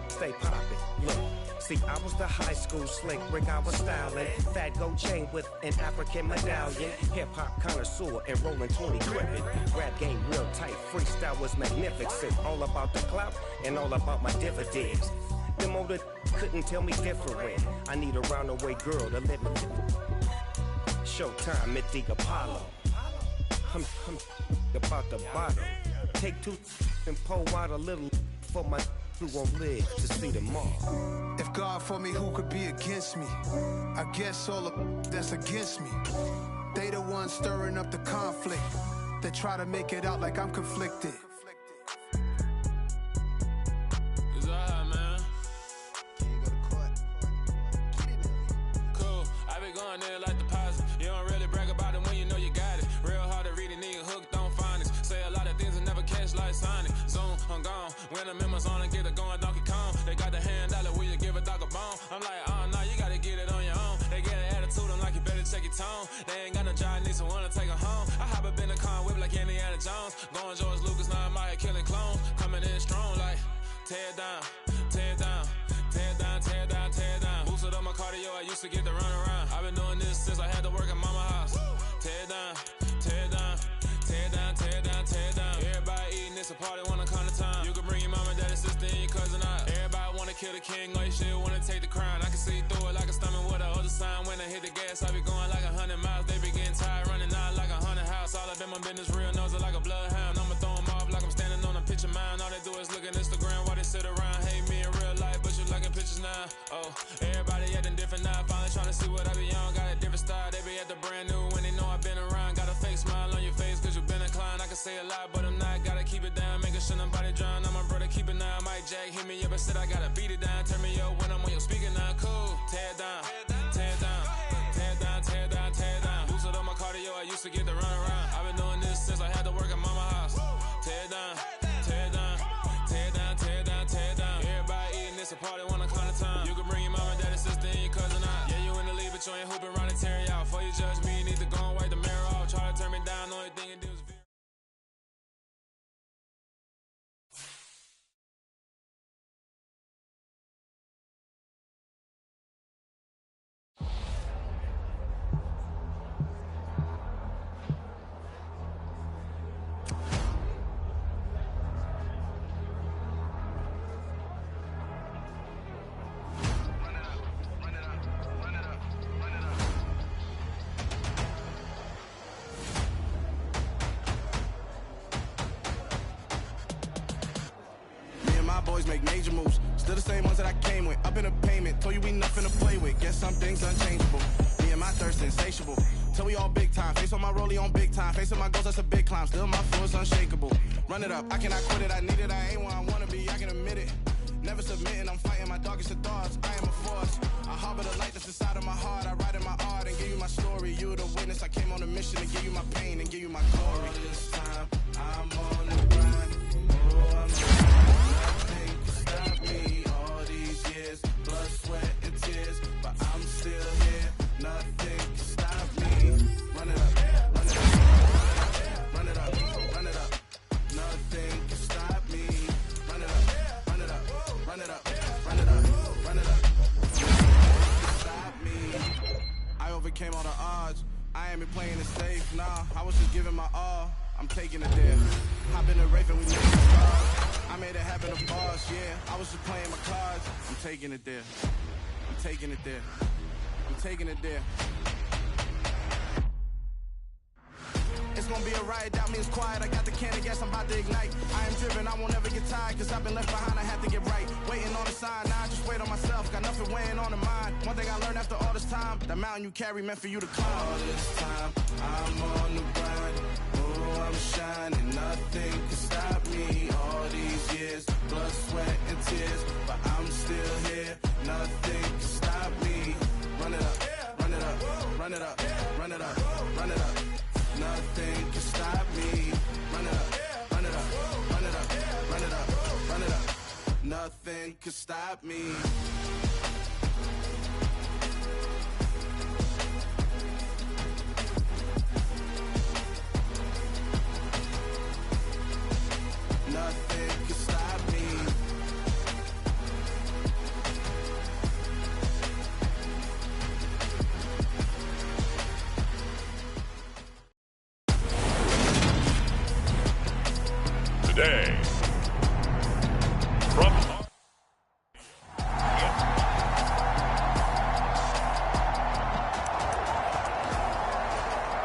stay poppin'. Look. See, I was the high school slick Rick, I was styling. Fat gold chain with an African medallion. Hip-hop connoisseur and rolling 20 crippin'. Rap game real tight, freestyle was magnificent. All about the clout and all about my dividends. Them older couldn't tell me different. I need a roundaway girl to let me. Showtime at the Apollo. I'm about the bottom. Take 2 and pour out a little for my who won't live to see tomorrow. If God for me, who could be against me? I guess all of that's against me. They the ones stirring up the conflict. They try to make it out like I'm conflicted. It's alright, man. Cool. I be going there like deposit. You don't really brag about it when you know you got it. Real hard to read a nigga hooked on phonics. Say a lot of things and never catch like Sonic. Zoom, I'm gone. When I'm in my zone and get it going Donkey Kong. They got the hand dollar, will you give a dog a bone? I'm like, oh no, you gotta get it on your own. They get an attitude, I'm like, you better check your tone. They ain't got no job, need someone to take her home. I hop up in the car, whip like Indiana Jones. Going George Lucas, now I'm out here killing clones. Coming in strong like, tear down, tear down, tear down, tear down, tear down. Boosted up my cardio, I used to get to run around. I've been doing this since I had to work at mama house. Tear down, tear down, tear down, tear down, tear down. Everybody eating, it's a party, wanna come to time. You can bring your mama, daddy, sister, and your cousin out. Everybody wanna kill the king, or you shit wanna take the crown. I can see through it like a stomach with a other sign. When I hit the gas, I be going like 100 miles. They be getting tired, running out like 100 house. All up in my business, real nose like a bloodhound. I'ma throw them off like I'm standing on a picture mine. All they do is look at Instagram while they sit around. Hate me in real life, but you liking pictures now. Oh, everybody acting different now. Finally trying to see what I be on. Got a different style, they be at the brand new when they know I've been around. Got a fake smile on your face, cause you been inclined. I can say a lot, but I'm not. Gotta keep it down, making sure nobody drown. I'm my brother, keep it now. Mike Jack hit me up and said I gotta beat it down. Turn me up when I'm on your speaker now. Cool, tear down, tear down, tear down, tear down, tear down. Boosted up my cardio, I used to get to run around. I've been doing this since I had to work at mama house. Tear down, tear down, tear down, tear down, tear down. Everybody eating, it's a party, wanna climb the time. You can bring your mama, daddy, sister, and your cousin out. Yeah, you in the lead, but you ain't hooping, running, tearing out. Before you judge me, you need to go and wipe the mirror off. Try to turn me down, only thing you do is my boys make major moves. Still the same ones that I came with. Up in the payment, told you we nothing to play with. Guess some things unchangeable. Me and my thirst insatiable. Till we all big time. Face on my rollie on big time. Facing my goals, that's a big climb. Still my flow is unshakable. Run it up, I cannot quit it. I need it, I ain't where I wanna be, I can admit it. Never submitting, I'm fighting my darkest of thoughts. I am a force. I harbor the light that's inside of my heart. I write in my art and give you my story. You the witness. I came on a mission to give you my pain and give you my glory. All this time, I'm on the grind. Oh, I'm nothing can stop me. All these years, blood, sweat, and tears, but I'm still here. Nothing can stop me. Run it up, run it up, run it up, run it up. Nothing can stop me. Run it up, run it up, run it up, run it up, run it up. Stop me. I overcame all the odds. I ain't been playing it safe, nah. I was just giving my all. I'm taking it there. Hop in the Wraith and we made it stars. I made it happen to boss, yeah. I was just playing my cards. I'm taking it there. I'm taking it there. I'm taking it there. It's gonna be a riot, doubt me it's quiet. I got the can of gas, I'm about to ignite. I am driven, I won't ever get tired, cause I've been left behind, I have to get right. Waiting on the sign, now I just wait on myself. Got nothing weighing on the mind. One thing I learned after all this time, the mountain you carry meant for you to climb. All this time, I'm on the grind. Oh, I'm shining, nothing can stop me. All these years, blood, sweat, and tears, but I'm still here. Nothing can stop me. Run it up, run it up, run it up, run it up, run it up. Nothing can stop me. Run it up, run it up, run it up, run it up, run it up. Nothing can stop me. Nothing can stop me. Today, from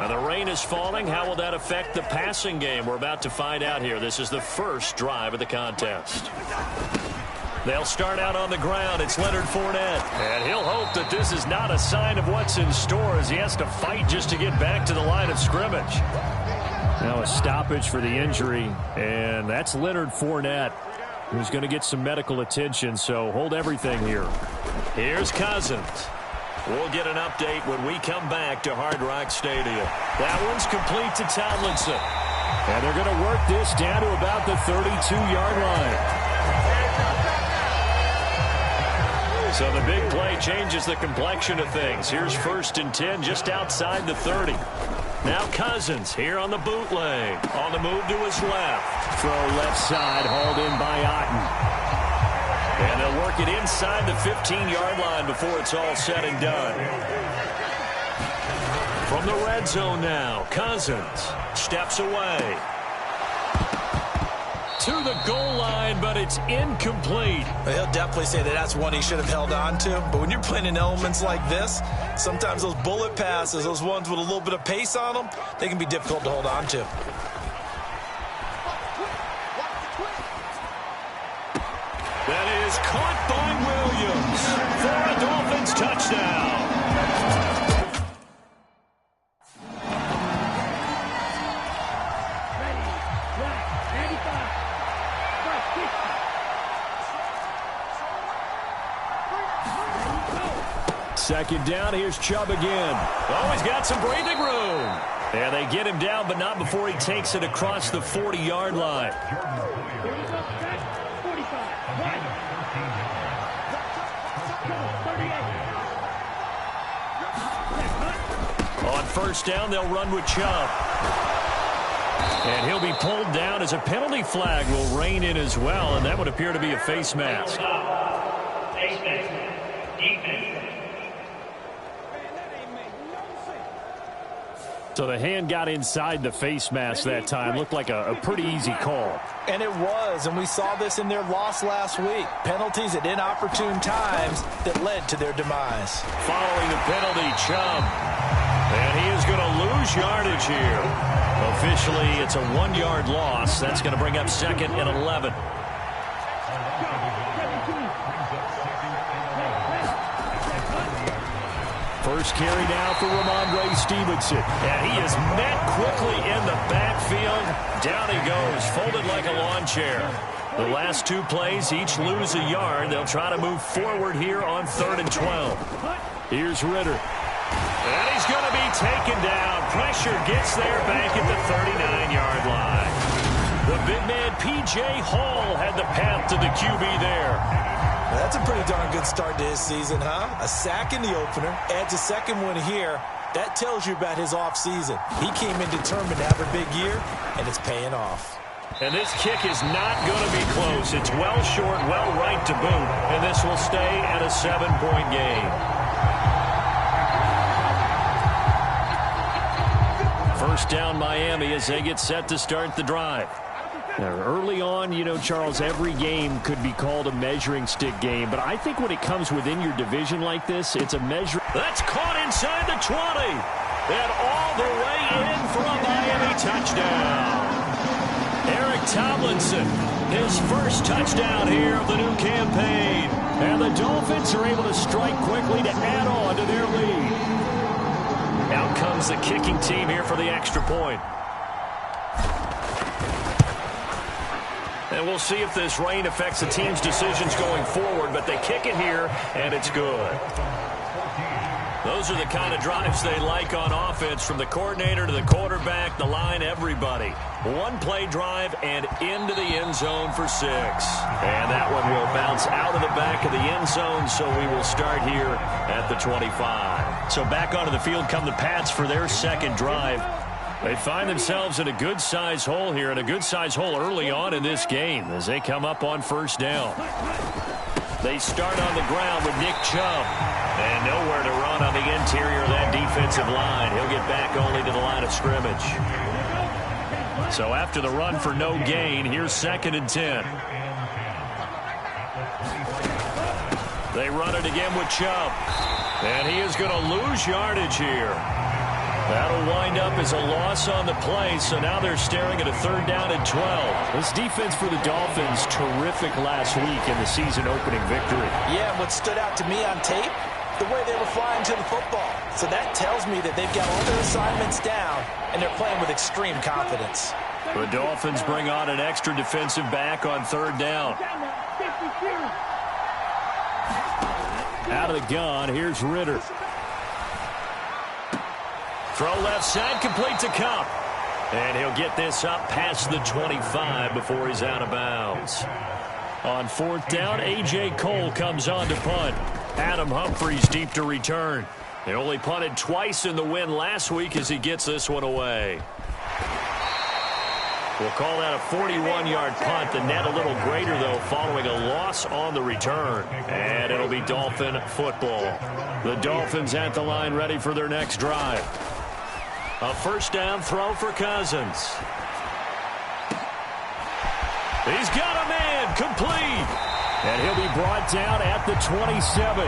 the rain is falling. How will that affect the passing game? We're about to find out here. This is the first drive of the contest. They'll start out on the ground. It's Leonard Fournette. And he'll hope that this is not a sign of what's in store as he has to fight just to get back to the line of scrimmage. Now a stoppage for the injury, and that's Leonard Fournette, who's going to get some medical attention, so hold everything here. Here's Cousins. We'll get an update when we come back to Hard Rock Stadium. That one's complete to Tomlinson. And they're going to work this down to about the 32-yard line. So the big play changes the complexion of things. Here's 1st and 10 just outside the 30. Now Cousins here on the bootleg. On the move to his left. Throw left side, hauled in by Otten. And they'll work it inside the 15-yard line before it's all said and done. From the red zone now, Cousins steps away. To the goal line, but it's incomplete. Well, he'll definitely say that that's one he should have held on to. But when you're playing in elements like this, sometimes those bullet passes, those ones with a little bit of pace on them, they can be difficult to hold on to. That is caught by Williams for a Dolphins touchdown. Second down, here's Chubb again. Oh, he's got some breathing room. And they get him down, but not before he takes it across the 40-yard line. On first down, they'll run with Chubb. And he'll be pulled down as a penalty flag will rein in as well, and that would appear to be a face mask. Face mask. Defense. So the hand got inside the face mask that time. Looked like a pretty easy call. And it was, and we saw this in their loss last week. Penalties at inopportune times that led to their demise. Following the penalty, Chubb. And he is going to lose yardage here. Officially, it's a 1-yard loss. That's going to bring up 2nd and 11. First carry now for Ramondre Stevenson. And he is met quickly in the backfield. Down he goes, folded like a lawn chair. The last two plays each lose a yard. They'll try to move forward here on 3rd and 12. Here's Ritter. And he's going to be taken down. Pressure gets there back at the 39-yard line. The big man, P.J. Hall, had the path to the QB there. That's a pretty darn good start to his season, huh? A sack in the opener, adds a second one here. That tells you about his offseason. He came in determined to have a big year, and it's paying off. And this kick is not going to be close. It's well short, well right to boot, and this will stay at a 7-point game. First down Miami as they get set to start the drive. Now, early on, you know, Charles, every game could be called a measuring stick game. But I think when it comes within your division like this, it's a measure. That's caught inside the 20. And all the way in for a Miami touchdown. Eric Tomlinson, his first touchdown here of the new campaign. And the Dolphins are able to strike quickly to add on to their lead. Out comes the kicking team here for the extra point. And we'll see if this rain affects the team's decisions going forward, but they kick it here, and it's good. Those are the kind of drives they like on offense, from the coordinator to the quarterback, the line, everybody. One-play drive and into the end zone for 6. And that one will bounce out of the back of the end zone, so we will start here at the 25. So back onto the field come the Pats for their second drive. They find themselves in a good-sized hole here, and a good-sized hole early on in this game as they come up on first down. They start on the ground with Nick Chubb. And nowhere to run on the interior of that defensive line. He'll get back only to the line of scrimmage. So after the run for no gain, here's 2nd and 10. They run it again with Chubb. And he is going to lose yardage here. That'll wind up as a loss on the play, so now they're staring at a 3rd down and 12. This defense for the Dolphins, terrific last week in the season-opening victory. Yeah, what stood out to me on tape, the way they were flying to the football. So that tells me that they've got all their assignments down, and they're playing with extreme confidence. The Dolphins bring on an extra defensive back on 3rd down. Out of the gun, here's Ritter. Throw left side, complete to Cup. And he'll get this up past the 25 before he's out of bounds. On 4th down, A.J. Cole comes on to punt. Adam Humphries deep to return. They only punted twice in the win last week as he gets this one away. We'll call that a 41-yard punt. The net a little greater, though, following a loss on the return. And it'll be Dolphin football. The Dolphins at the line ready for their next drive. A first down throw for Cousins. He's got a man, complete. And he'll be brought down at the 27.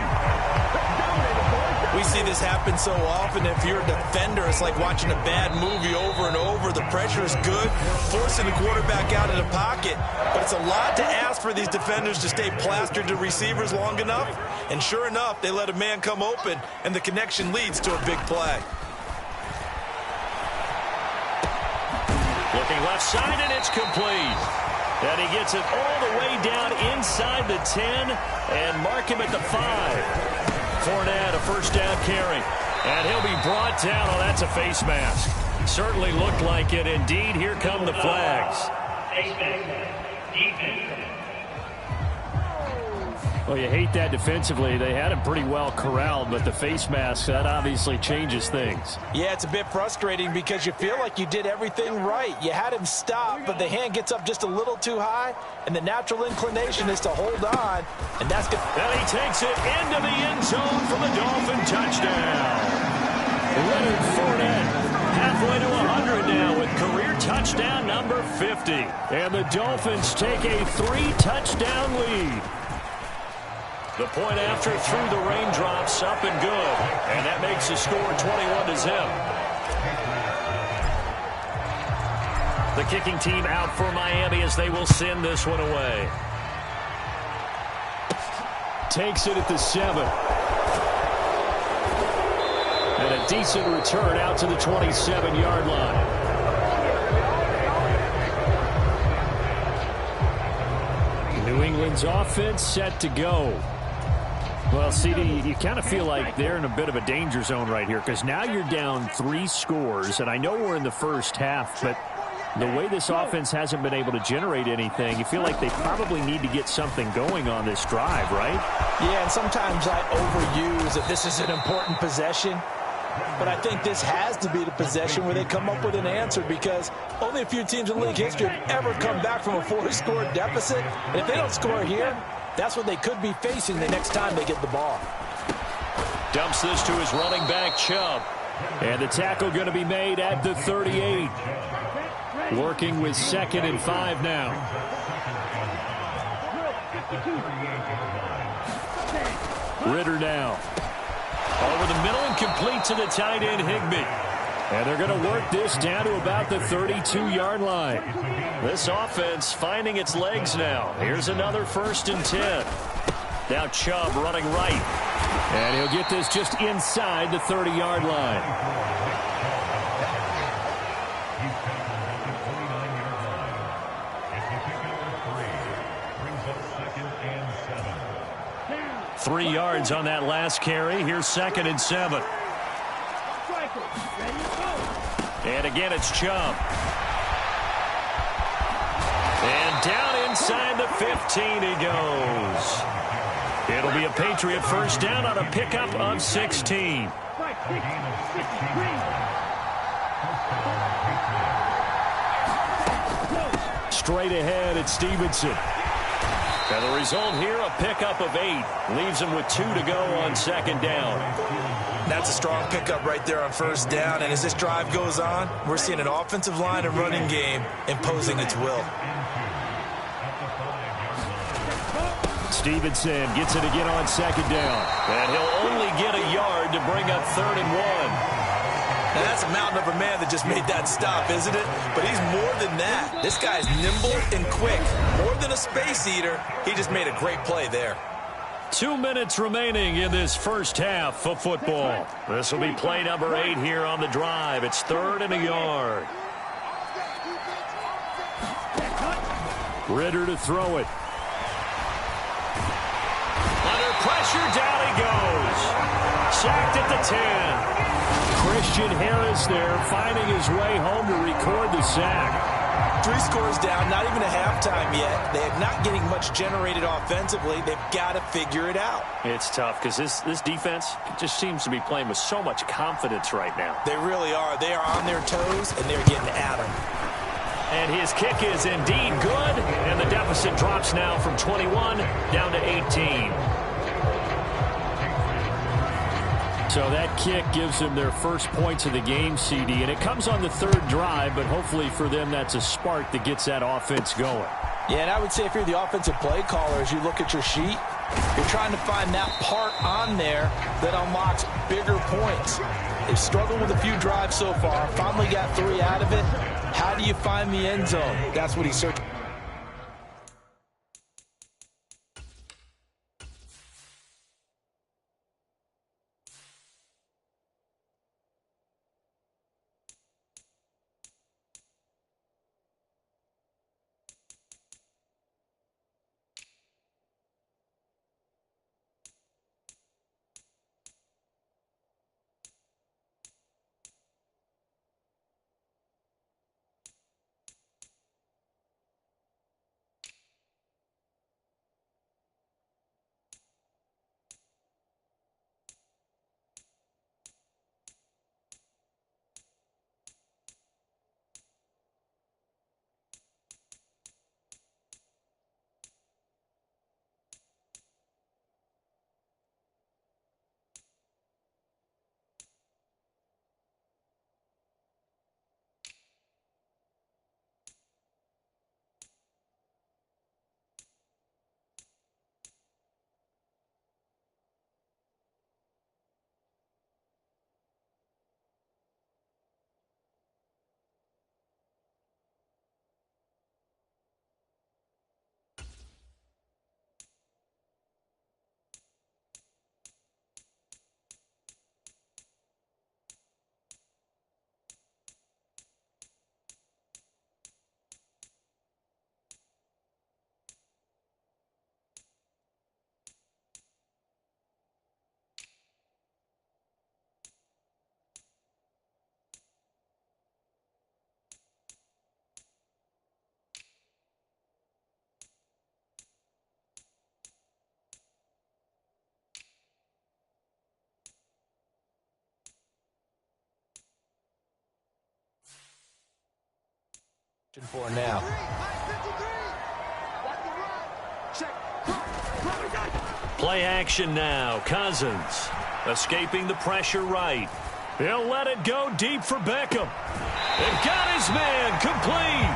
We see this happen so often. If you're a defender, it's like watching a bad movie over and over. The pressure is good, forcing the quarterback out of the pocket. But it's a lot to ask for these defenders to stay plastered to receivers long enough. And sure enough, they let a man come open, and the connection leads to a big play. Looking left side, and it's complete. And he gets it all the way down inside the 10 and mark him at the 5. Fournette, a first down carry. And he'll be brought down. Oh, that's a face mask. Certainly looked like it. Indeed, here come the flags. Well, you hate that defensively. They had him pretty well corralled, but the face mask, that obviously changes things. Yeah, it's a bit frustrating because you feel like you did everything right. You had him stop, but the hand gets up just a little too high, and the natural inclination is to hold on, and that's good. And he takes it into the end zone for the Dolphin touchdown. Leonard Fournette halfway to 100 now with career touchdown number 50. And the Dolphins take a 3-touchdown lead. The point after through the raindrops, up and good. And that makes the score 21-0. The kicking team out for Miami as they will send this one away. Takes it at the 7. A decent return out to the 27-yard line. New England's offense set to go. Well, CD, you kind of feel like they're in a bit of a danger zone right here because now you're down 3 scores, and I know we're in the first half, but the way this offense hasn't been able to generate anything, you feel like they probably need to get something going on this drive, right? Yeah, and sometimes I overuse that this is an important possession, but I think this has to be the possession where they come up with an answer because only a few teams in league history have ever come back from a 4-score deficit, and if they don't score here, that's what they could be facing the next time they get the ball. Dumps this to his running back, Chubb. And the tackle going to be made at the 38. Working with 2nd and 5 now. Ritter now. Over the middle and complete to the tight end, Higbee. And they're going to work this down to about the 32-yard line. This offense finding its legs now. Here's another 1st and 10. Now Chubb running right. And he'll get this just inside the 30-yard line. Brings up 2nd and 7. 3 yards on that last carry. Here's 2nd and 7. And again, it's Chubb. And down inside the 15 he goes. It'll be a Patriot 1st down on a pickup of 16. Straight ahead, it's Stevenson. And the result here, a pickup of 8. Leaves him with 2 to go on 2nd down. That's a strong pickup right there on 1st down. And as this drive goes on, we're seeing an offensive line and running game imposing its will. Stevenson gets it again on 2nd down. And he'll only get a yard to bring up 3rd and 1. Now that's a mountain of a man that just made that stop, isn't it? But he's more than that. This guy's nimble and quick. More than a space eater, he just made a great play there. 2 minutes remaining in this first half of football. This will be play number 8 here on the drive. It's 3rd and a yard. Ritter to throw it. Under pressure, down he goes. Sacked at the 10. Christian Harris there finding his way home to record the sack. 3 scores down, not even a halftime yet. They're not getting much generated offensively. They've got to figure it out. It's tough because this defense just seems to be playing with so much confidence right now. They really are. They are on their toes, and they're getting at them. And his kick is indeed good, and the deficit drops now from 21 down to 18. So that kick gives them their first points of the game, CD, and it comes on the 3rd drive, but hopefully for them that's a spark that gets that offense going. Yeah, and I would say if you're the offensive play caller, as you look at your sheet, you're trying to find that part on there that unlocks bigger points. They've struggled with a few drives so far, finally got 3 out of it. How do you find the end zone? That's what he's searching. For now. Play action now. Cousins escaping the pressure right. He'll let it go deep for Beckham. They've got his man complete.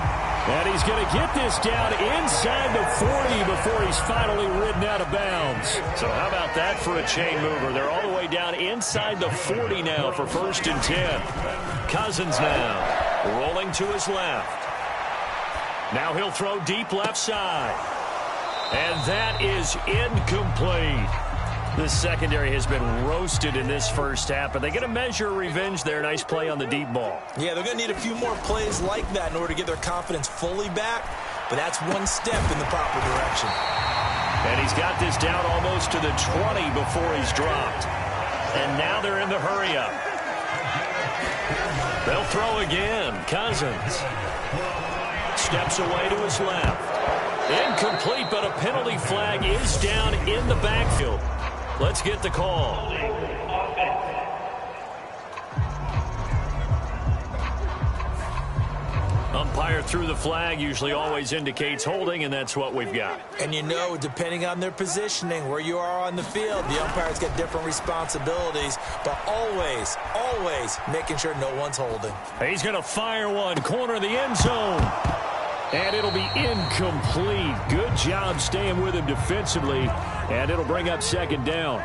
And he's going to get this down inside the 40 before he's finally ridden out of bounds. So how about that for a chain mover? They're all the way down inside the 40 now for 1st and 10. Cousins now rolling to his left. Now he'll throw deep left side. And that is incomplete. The secondary has been roasted in this first half, but they get a measure of revenge there. Nice play on the deep ball. Yeah, they're going to need a few more plays like that in order to get their confidence fully back, but that's one step in the proper direction. And he's got this down almost to the 20 before he's dropped. And now they're in the hurry-up. They'll throw again. Cousins steps away to his left. Incomplete, but a penalty flag is down in the backfield. Let's get the call. Umpire threw the flag, usually always indicates holding, and that's what we've got. And you know, depending on their positioning, where you are on the field, the umpire's got different responsibilities, but always, always making sure no one's holding. He's going to fire one, corner of the end zone. And it'll be incomplete. Good job staying with him defensively. And it'll bring up 2nd down.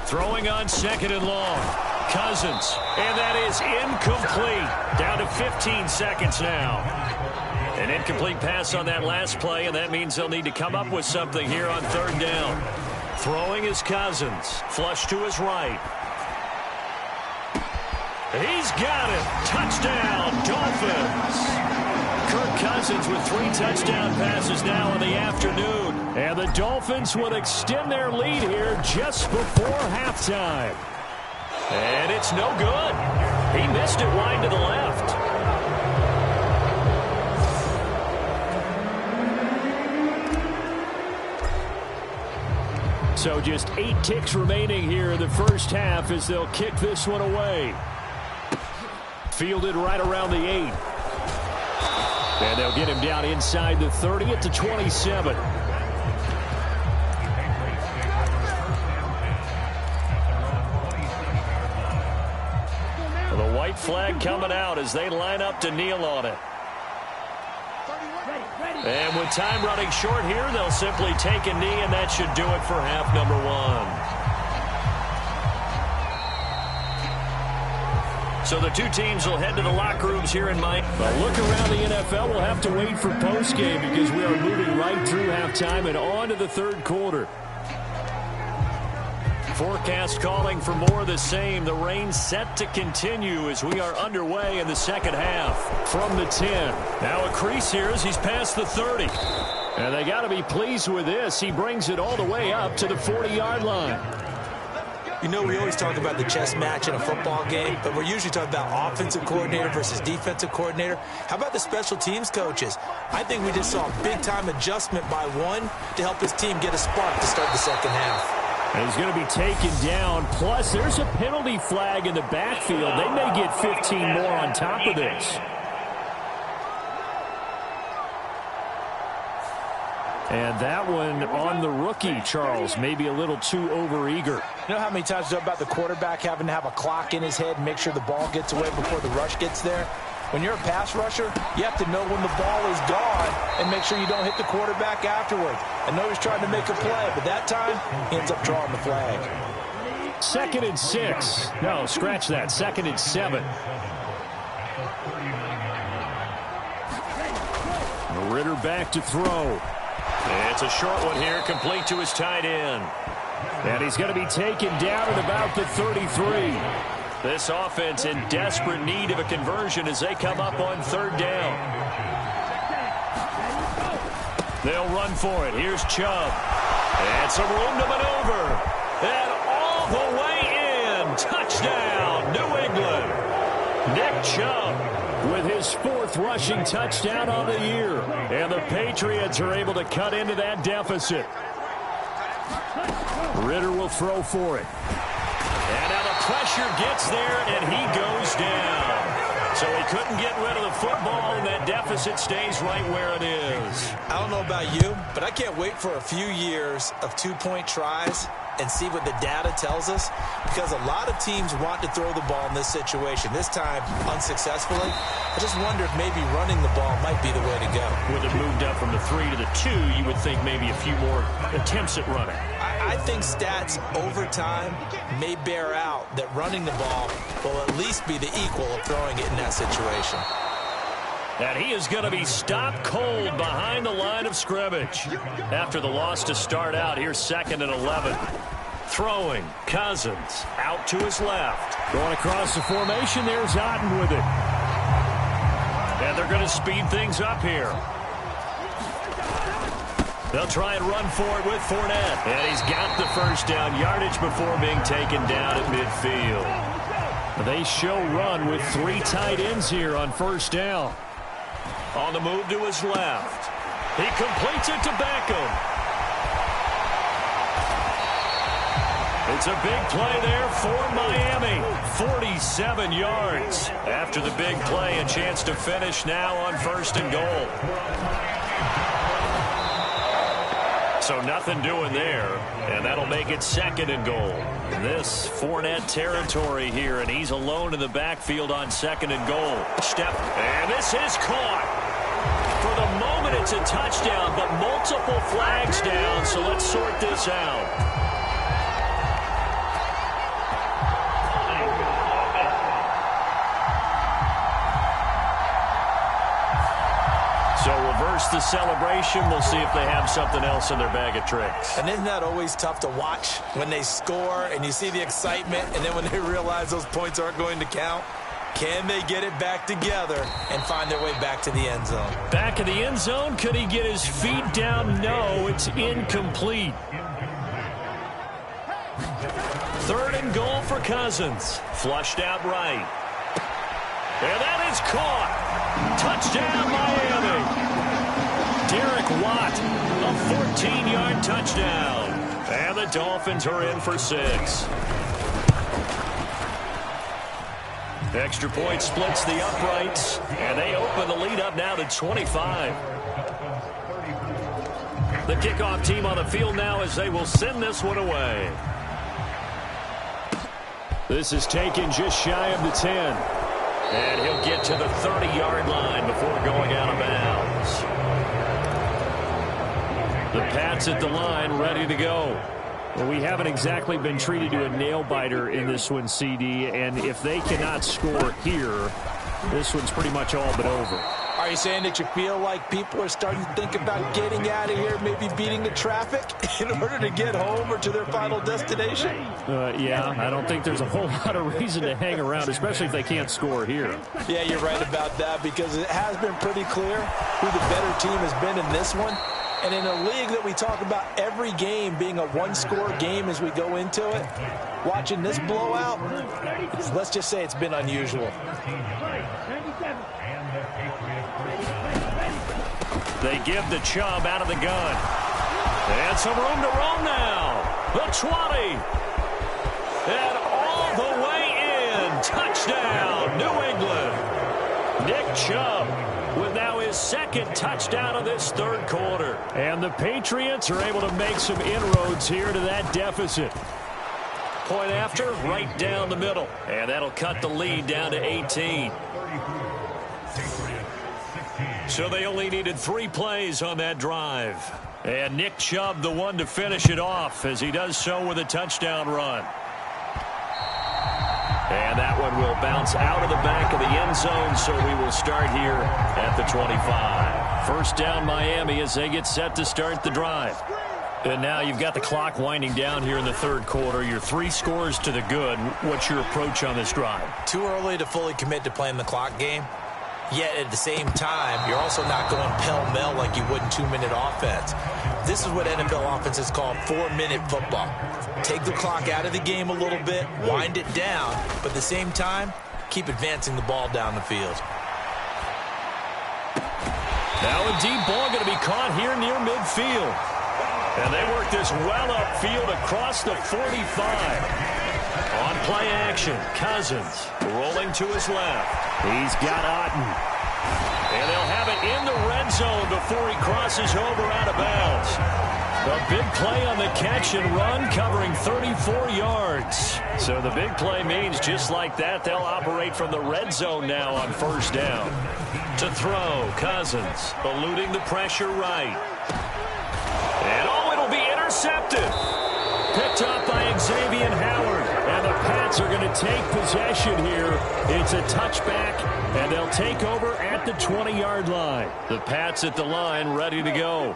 Throwing on 2nd and long. Cousins. And that is incomplete. Down to 15 seconds now. An incomplete pass on that last play, and that means they'll need to come up with something here on 3rd down. Throwing is Cousins. Flush to his right. He's got it. Touchdown, Dolphins. Kirk Cousins with 3 touchdown passes now in the afternoon. And the Dolphins will extend their lead here just before halftime. And it's no good. He missed it wide to the left. So just 8 ticks remaining here in the first half as they'll kick this one away. Fielded right around the 8. And they'll get him down inside the 30 at the 27. The white flag coming out as they line up to kneel on it. And with time running short here, they'll simply take a knee, and that should do it for half number 1. So the two teams will head to the locker rooms here in Miami. A look around the NFL. We'll have to wait for postgame because we are moving right through halftime and on to the 3rd quarter. Forecast calling for more of the same. The rain set to continue as we are underway in the 2nd half. From the 10. Now a crease here as he's past the 30. And they got to be pleased with this. He brings it all the way up to the 40-yard line. You know, we always talk about the chess match in a football game, but we're usually talking about offensive coordinator versus defensive coordinator. How about the special teams coaches? I think we just saw a big-time adjustment by one to help his team get a spark to start the 2nd half. And he's going to be taken down. Plus, there's a penalty flag in the backfield. They may get 15 more on top of this. And that one on the rookie, Charles, maybe a little too overeager. You know how many times we talk about the quarterback having to have a clock in his head and make sure the ball gets away before the rush gets there? When you're a pass rusher, you have to know when the ball is gone and make sure you don't hit the quarterback afterwards. I know he's trying to make a play, but that time, he ends up drawing the flag. 2nd and 6. No, scratch that. 2nd and 7. Ritter back to throw. It's a short one here, complete to his tight end. And he's going to be taken down at about the 33. This offense in desperate need of a conversion as they come up on 3rd down. They'll run for it. Here's Chubb. And some room to maneuver. And all the way in. Touchdown, New England. Nick Chubb with his 4th rushing touchdown on the year. And the Patriots are able to cut into that deficit. Ritter will throw for it. And now the pressure gets there, and he goes down. So he couldn't get rid of the football, and that deficit stays right where it is. I don't know about you, but I can't wait for a few years of two-point tries and see what the data tells us, because a lot of teams want to throw the ball in this situation. This time, unsuccessfully. I just wonder if maybe running the ball might be the way to go. With it moved up from the 3 to the 2, you would think maybe a few more attempts at running. I think stats over time may bear out that running the ball will at least be the equal of throwing it in that situation. And he is going to be stopped cold behind the line of scrimmage. After the loss to start out, here's 2nd and 11. Throwing, Cousins out to his left. Going across the formation, there's Otten with it. And they're going to speed things up here. They'll try and run for it with Fournette. And he's got the first down yardage before being taken down at midfield. They show run with 3 tight ends here on first down. On the move to his left. He completes it to Beckham. It's a big play there for Miami. 47 yards. After the big play, a chance to finish now on 1st and goal. So nothing doing there, and that'll make it 2nd and goal. This Fournette territory here, and he's alone in the backfield on 2nd and goal. Step, and this is caught. For the moment, it's a touchdown, but multiple flags down, so let's sort this out. So reverse the celebration. We'll see if they have something else in their bag of tricks. And isn't that always tough to watch when they score and you see the excitement, and then when they realize those points aren't going to count? Can they get it back together and find their way back to the end zone? Back in the end zone. Could he get his feet down? No, it's incomplete. 3rd and goal for Cousins. Flushed out right. And that is caught. Touchdown, Miami. Derek Watt, a 14-yard touchdown. And the Dolphins are in for 6. Extra point splits the uprights, and they open the lead up now to 25. The kickoff team on the field now as they will send this one away. This is taken just shy of the 10. And he'll get to the 30-yard line before going out of bounds. The Pats at the line, ready to go. Well, we haven't exactly been treated to a nail-biter in this one, CD, and if they cannot score here, this one's pretty much all but over. Are you saying that you feel like people are starting to think about getting out of here, maybe beating the traffic in order to get home or to their final destination? Yeah, I don't think there's a whole lot of reason to hang around, especially if they can't score here. Yeah, you're right about that, because it has been pretty clear who the better team has been in this one. And in a league that we talk about every game being a one-score game as we go into it, watching this blowout, let's just say it's been unusual. They give the Chubb out of the gun. And some room to roam now. The 20. And all the way in. Touchdown, New England. Nick Chubb with now his 2nd touchdown of this 3rd quarter. And the Patriots are able to make some inroads here to that deficit. Point after, right down the middle. And that'll cut the lead down to 18. So they only needed 3 plays on that drive. And Nick Chubb, the one to finish it off, as he does so with a touchdown run. And that one will bounce out of the back of the end zone, so we will start here at the 25. First down, Miami, as they get set to start the drive. And now you've got the clock winding down here in the 3rd quarter. You're 3 scores to the good. What's your approach on this drive? Too early to fully commit to playing the clock game. Yet at the same time, you're also not going pell-mell like you would in 2-minute offense. This is what NFL offenses call 4-minute football. Take the clock out of the game a little bit, wind it down, but at the same time, keep advancing the ball down the field. Now a deep ball going to be caught here near midfield. And they work this well upfield across the 45. On play action. Cousins rolling to his left. He's got Otten. And they'll have it in the red zone before he crosses over out of bounds. A big play on the catch and run, covering 34 yards. So the big play means just like that, they'll operate from the red zone now on first down. To throw, Cousins, eluding the pressure right. And it'll be intercepted. Picked up by Xavier Howard. And the Pats are going to take possession here. It's a touchback, and they'll take over at the 20-yard line. The Pats at the line, ready to go.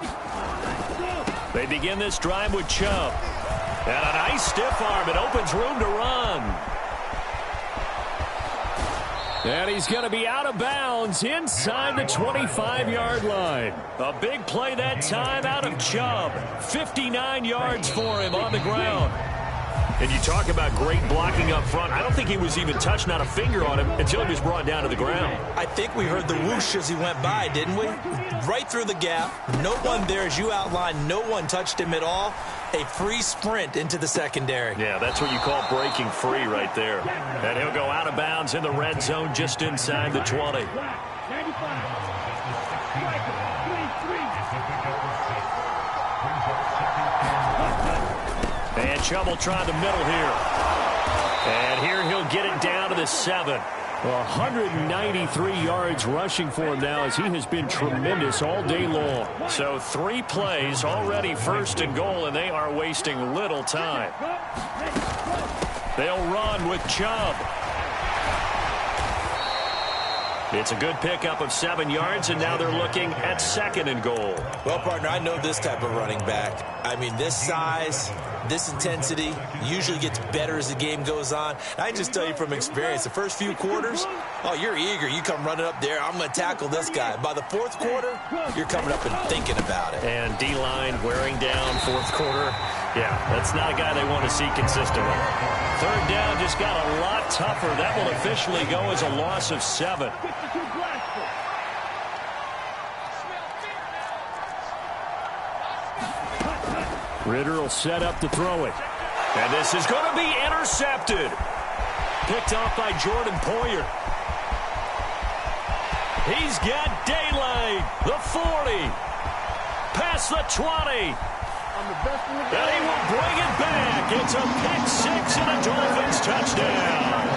They begin this drive with Chubb. And a nice stiff arm. It opens room to run. And he's going to be out of bounds inside the 25-yard line. A big play that time out of Chubb. 59 yards for him on the ground. And you talk about great blocking up front. I don't think he was even touched, not a finger on him, until he was brought down to the ground. I think we heard the whoosh as he went by, didn't we? Right through the gap. No one there, as you outlined. No one touched him at all. A free sprint into the secondary. Yeah, that's what you call breaking free right there. And he'll go out of bounds in the red zone just inside the 20. And Chubb will try the middle here. And here he'll get it down to the 7. 193 yards rushing for him now, as he has been tremendous all day long. So 3 plays already first and goal, and they are wasting little time. They'll run with Chubb. It's a good pickup of 7 yards, and now they're looking at 2nd and goal. Well, partner, I know this type of running back. I mean, this size, this intensity usually gets better as the game goes on. I just tell you from experience, the first few quarters, oh, you're eager. You come running up there, I'm going to tackle this guy. By the 4th quarter, you're coming up and thinking about it. And D-line wearing down 4th quarter. Yeah, that's not a guy they want to see consistently. 3rd down just got a lot tougher. That will officially go as a loss of 7. Ritter will set up to throw it. And this is going to be intercepted. Picked off by Jordan Poyer. He's got daylight. The 40. Past the 20. And he will bring it back. It's a pick 6 and a Dolphins touchdown.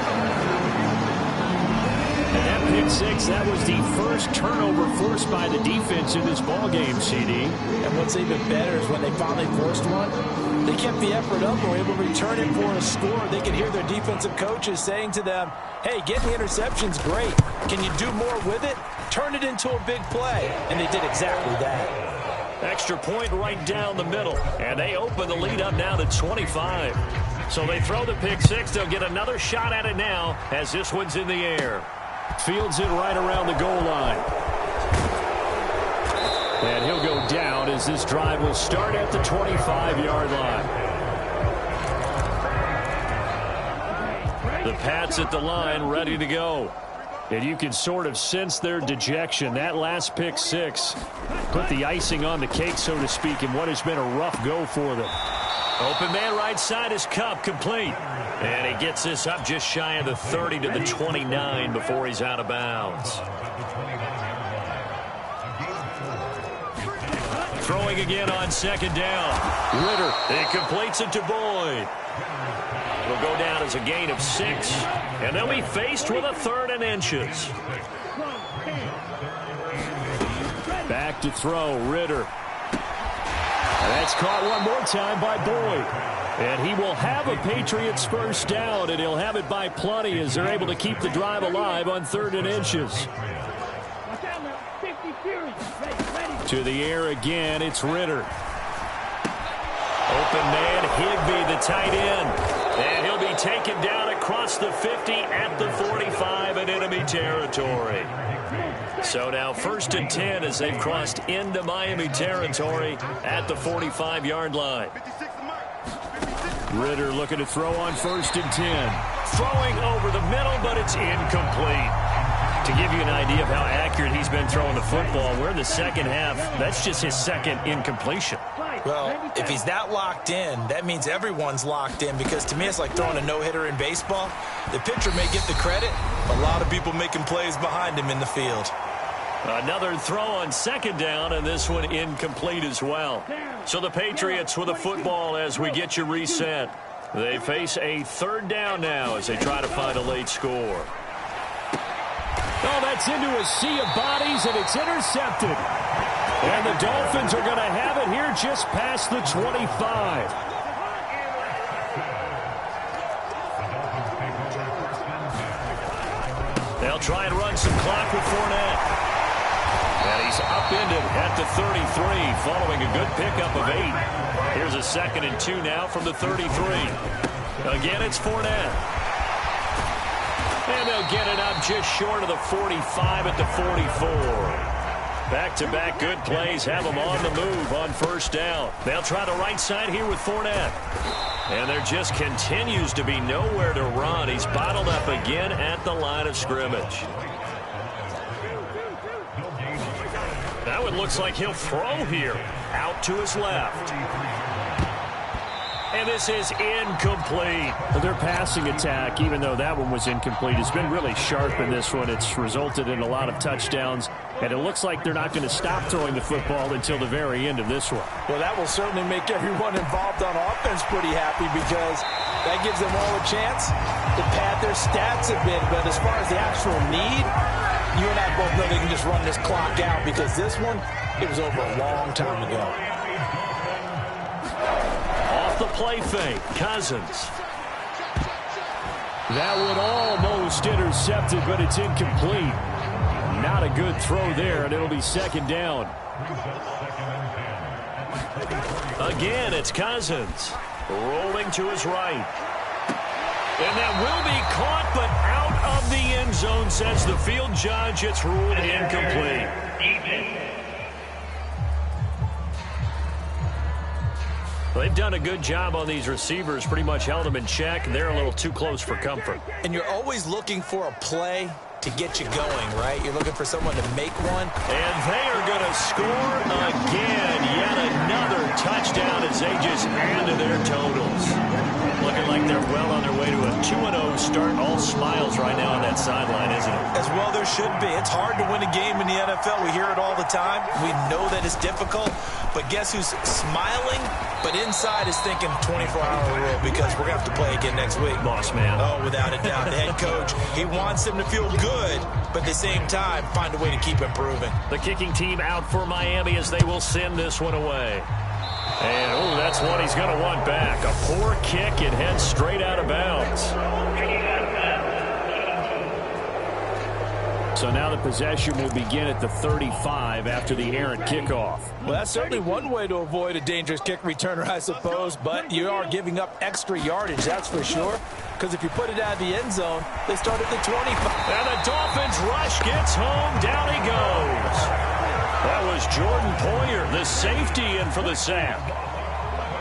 And that pick 6, that was the first turnover forced by the defense in this ballgame, CD. And what's even better is when they finally forced one, they kept the effort up and were able to return it for a score. They could hear their defensive coaches saying to them, hey, getting the interception's great. Can you do more with it? Turn it into a big play. And they did exactly that. Extra point right down the middle. And they open the lead up now to 25. So they throw the pick 6. They'll get another shot at it now as this one's in the air. Fields it right around the goal line. And he'll go down as this drive will start at the 25-yard line. The Pats at the line ready to go. And you can sort of sense their dejection. That last pick 6 put the icing on the cake, so to speak, in what has been a rough go for them. Open man right side is Cup, complete. And he gets this up just shy of the 30 to the 29 before he's out of bounds. Throwing again on 2nd down. Ritter, he completes it to Boyd. It'll go down as a gain of 6, and they'll be faced with a 3rd and inches. Back to throw, Ritter. And that's caught one more time by Boyd. And he will have a Patriots first down, and he'll have it by plenty as they're able to keep the drive alive on 3rd and inches. To the air again, it's Ritter. Open man, Higbee, the tight end. And he'll be taken down across the 50 at the 45 in enemy territory. So now 1st and 10 as they've crossed into Miami territory at the 45-yard line. Ritter looking to throw on 1st and 10. Throwing over the middle, but it's incomplete. To give you an idea of how accurate he's been throwing the football, we're in the 2nd half. That's just his 2nd incompletion. Well, if he's that locked in, that means everyone's locked in, because to me it's like throwing a no-hitter in baseball. The pitcher may get the credit, a lot of people making plays behind him in the field. Another throw on second down, and this one incomplete as well. So the Patriots with a football as we get you reset. They face a third down now as they try to find a late score. Oh, that's into a sea of bodies, and it's intercepted. And the Dolphins are going to have it here just past the 25. They'll try and run some clock with Fournette. And he's upended at the 33 following a good pickup of 8. Here's a 2nd and 2 now from the 33. Again, it's Fournette. And they'll get it up just short of the 45 at the 44. Back-to-back good plays have them on the move on first down. They'll try the right side here with Fournette. And there just continues to be nowhere to run. He's bottled up again at the line of scrimmage. Now it looks like he'll throw here. Out to his left. And this is incomplete. Their passing attack, even though that one was incomplete, has been really sharp in this one. It's resulted in a lot of touchdowns, and it looks like they're not going to stop throwing the football until the very end of this one. Well, that will certainly make everyone involved on offense pretty happy, because that gives them all a chance to pad their stats a bit. But as far as the actual need, you and I both know they can just run this clock out, because this one, it was over a long time ago. The play fake, Cousins. That one almost intercepted, but it's incomplete. Not a good throw there, and it'll be second down. Again, it's Cousins. Rolling to his right. And that will be caught, but out of the end zone, says the field judge. It's ruled incomplete. They've done a good job on these receivers, pretty much held them in check, and they're a little too close for comfort. And you're always looking for a play to get you going, right? You're looking for someone to make one. And they are going to score again. Yet another touchdown as they just add to their totals. Looking like they're well on their way to a 2-0 start. All smiles right now on that sideline, isn't it? As well there should be. It's hard to win a game in the NFL. We hear it all the time. We know that it's difficult. But guess who's smiling? But inside is thinking 24-hour rule, because we're going to have to play again next week. Boss man. Oh, without a doubt. The head coach, he wants them to feel good, but at the same time, find a way to keep improving. The kicking team out for Miami as they will send this one away. And, oh, that's one he's going to want back. A poor kick. It heads straight out of bounds. So now the possession will begin at the 35 after the errant kickoff. Well, that's certainly one way to avoid a dangerous kick returner, I suppose, but you are giving up extra yardage, that's for sure, because if you put it out of the end zone, they start at the 25. And the Dolphins rush gets home. Down he goes. That was Jordan Poyer, the safety, in for the sack.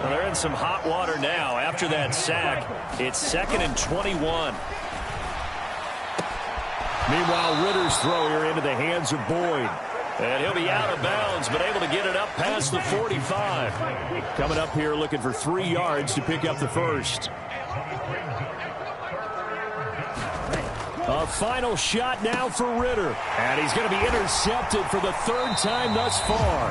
Well, they're in some hot water now. After that sack, it's 2nd and 21. Meanwhile, Ritter's throw here into the hands of Boyd. And he'll be out of bounds, but able to get it up past the 45. Coming up here looking for 3 yards to pick up the first. A final shot now for Ritter. And he's going to be intercepted for the 3rd time thus far.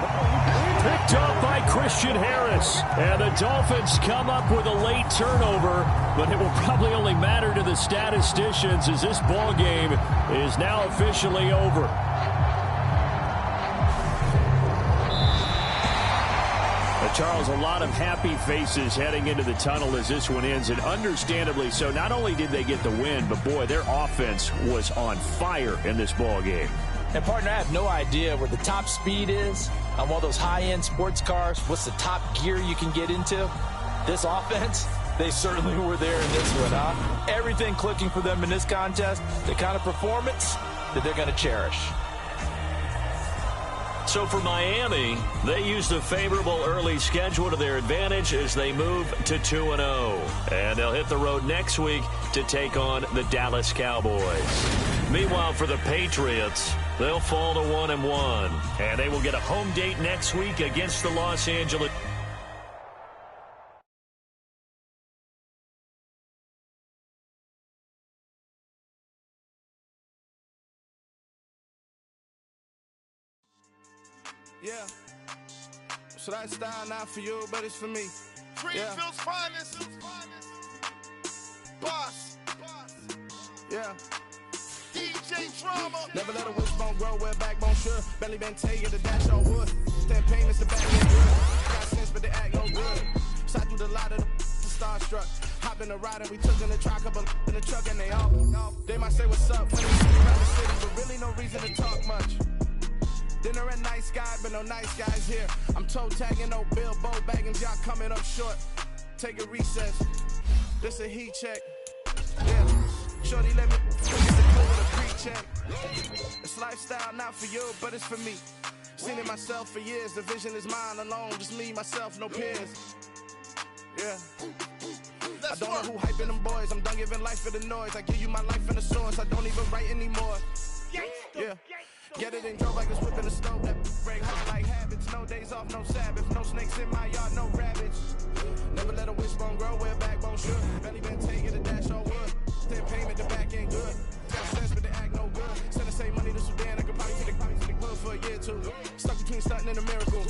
Picked up by Christian Harris. And the Dolphins come up with a late turnover, but it will probably only matter to the statisticians as this ball game is now officially over. Charles, a lot of happy faces heading into the tunnel as this one ends, and understandably so. Not only did they get the win, but boy, their offense was on fire in this ball game. And partner, I have no idea where the top speed is on one of those high-end sports cars. What's the top gear you can get into? This offense, they certainly were there in this one, huh? Everything clicking for them in this contest, the kind of performance that they're going to cherish. So for Miami, they used a favorable early schedule to their advantage as they move to 2-0. And they'll hit the road next week to take on the Dallas Cowboys. Meanwhile, for the Patriots, they'll fall to 1-1. And they will get a home date next week against the Los Angeles. Yeah. So that style not for you, but it's for me. Greenfield's finest. Boss. Yeah. DJ Drama. Never let a wishbone grow where backbone should. Belly been taking the dash on wood. Stand payments, the back end good. Got sense, but they act no good. Side through the lot of the starstruck. Hop in the ride and we took in the truck, couple in the truck and they all. They might say what's up when they see me around the city, but really no reason to talk much. Dinner at nice guy, but no nice guys here. I'm toe tagging, no Bilbo baggins, y'all coming up short. Take a recess. This a heat check. Yeah. Shorty let me put the clue with a pre-check. It's lifestyle not for you, but it's for me. Seen it myself for years. The vision is mine alone. Just me, myself, no peers. Yeah. I don't know who hyping them boys. I'm done giving life for the noise. I give you my life in the source. I don't even write anymore. Yeah. Get it and drove like it's whipping the stove. That break hot like habits. No days off, no Sabbath. No snakes in my yard, no rabbits. Never let a wishbone grow where backbone should. Belly been taking the dash on wood. Then payment, the back ain't good. Got sense, but they act no good. Send the same money to Sudan. I could probably take the club for a year or two. Stuck between stunting and a miracle.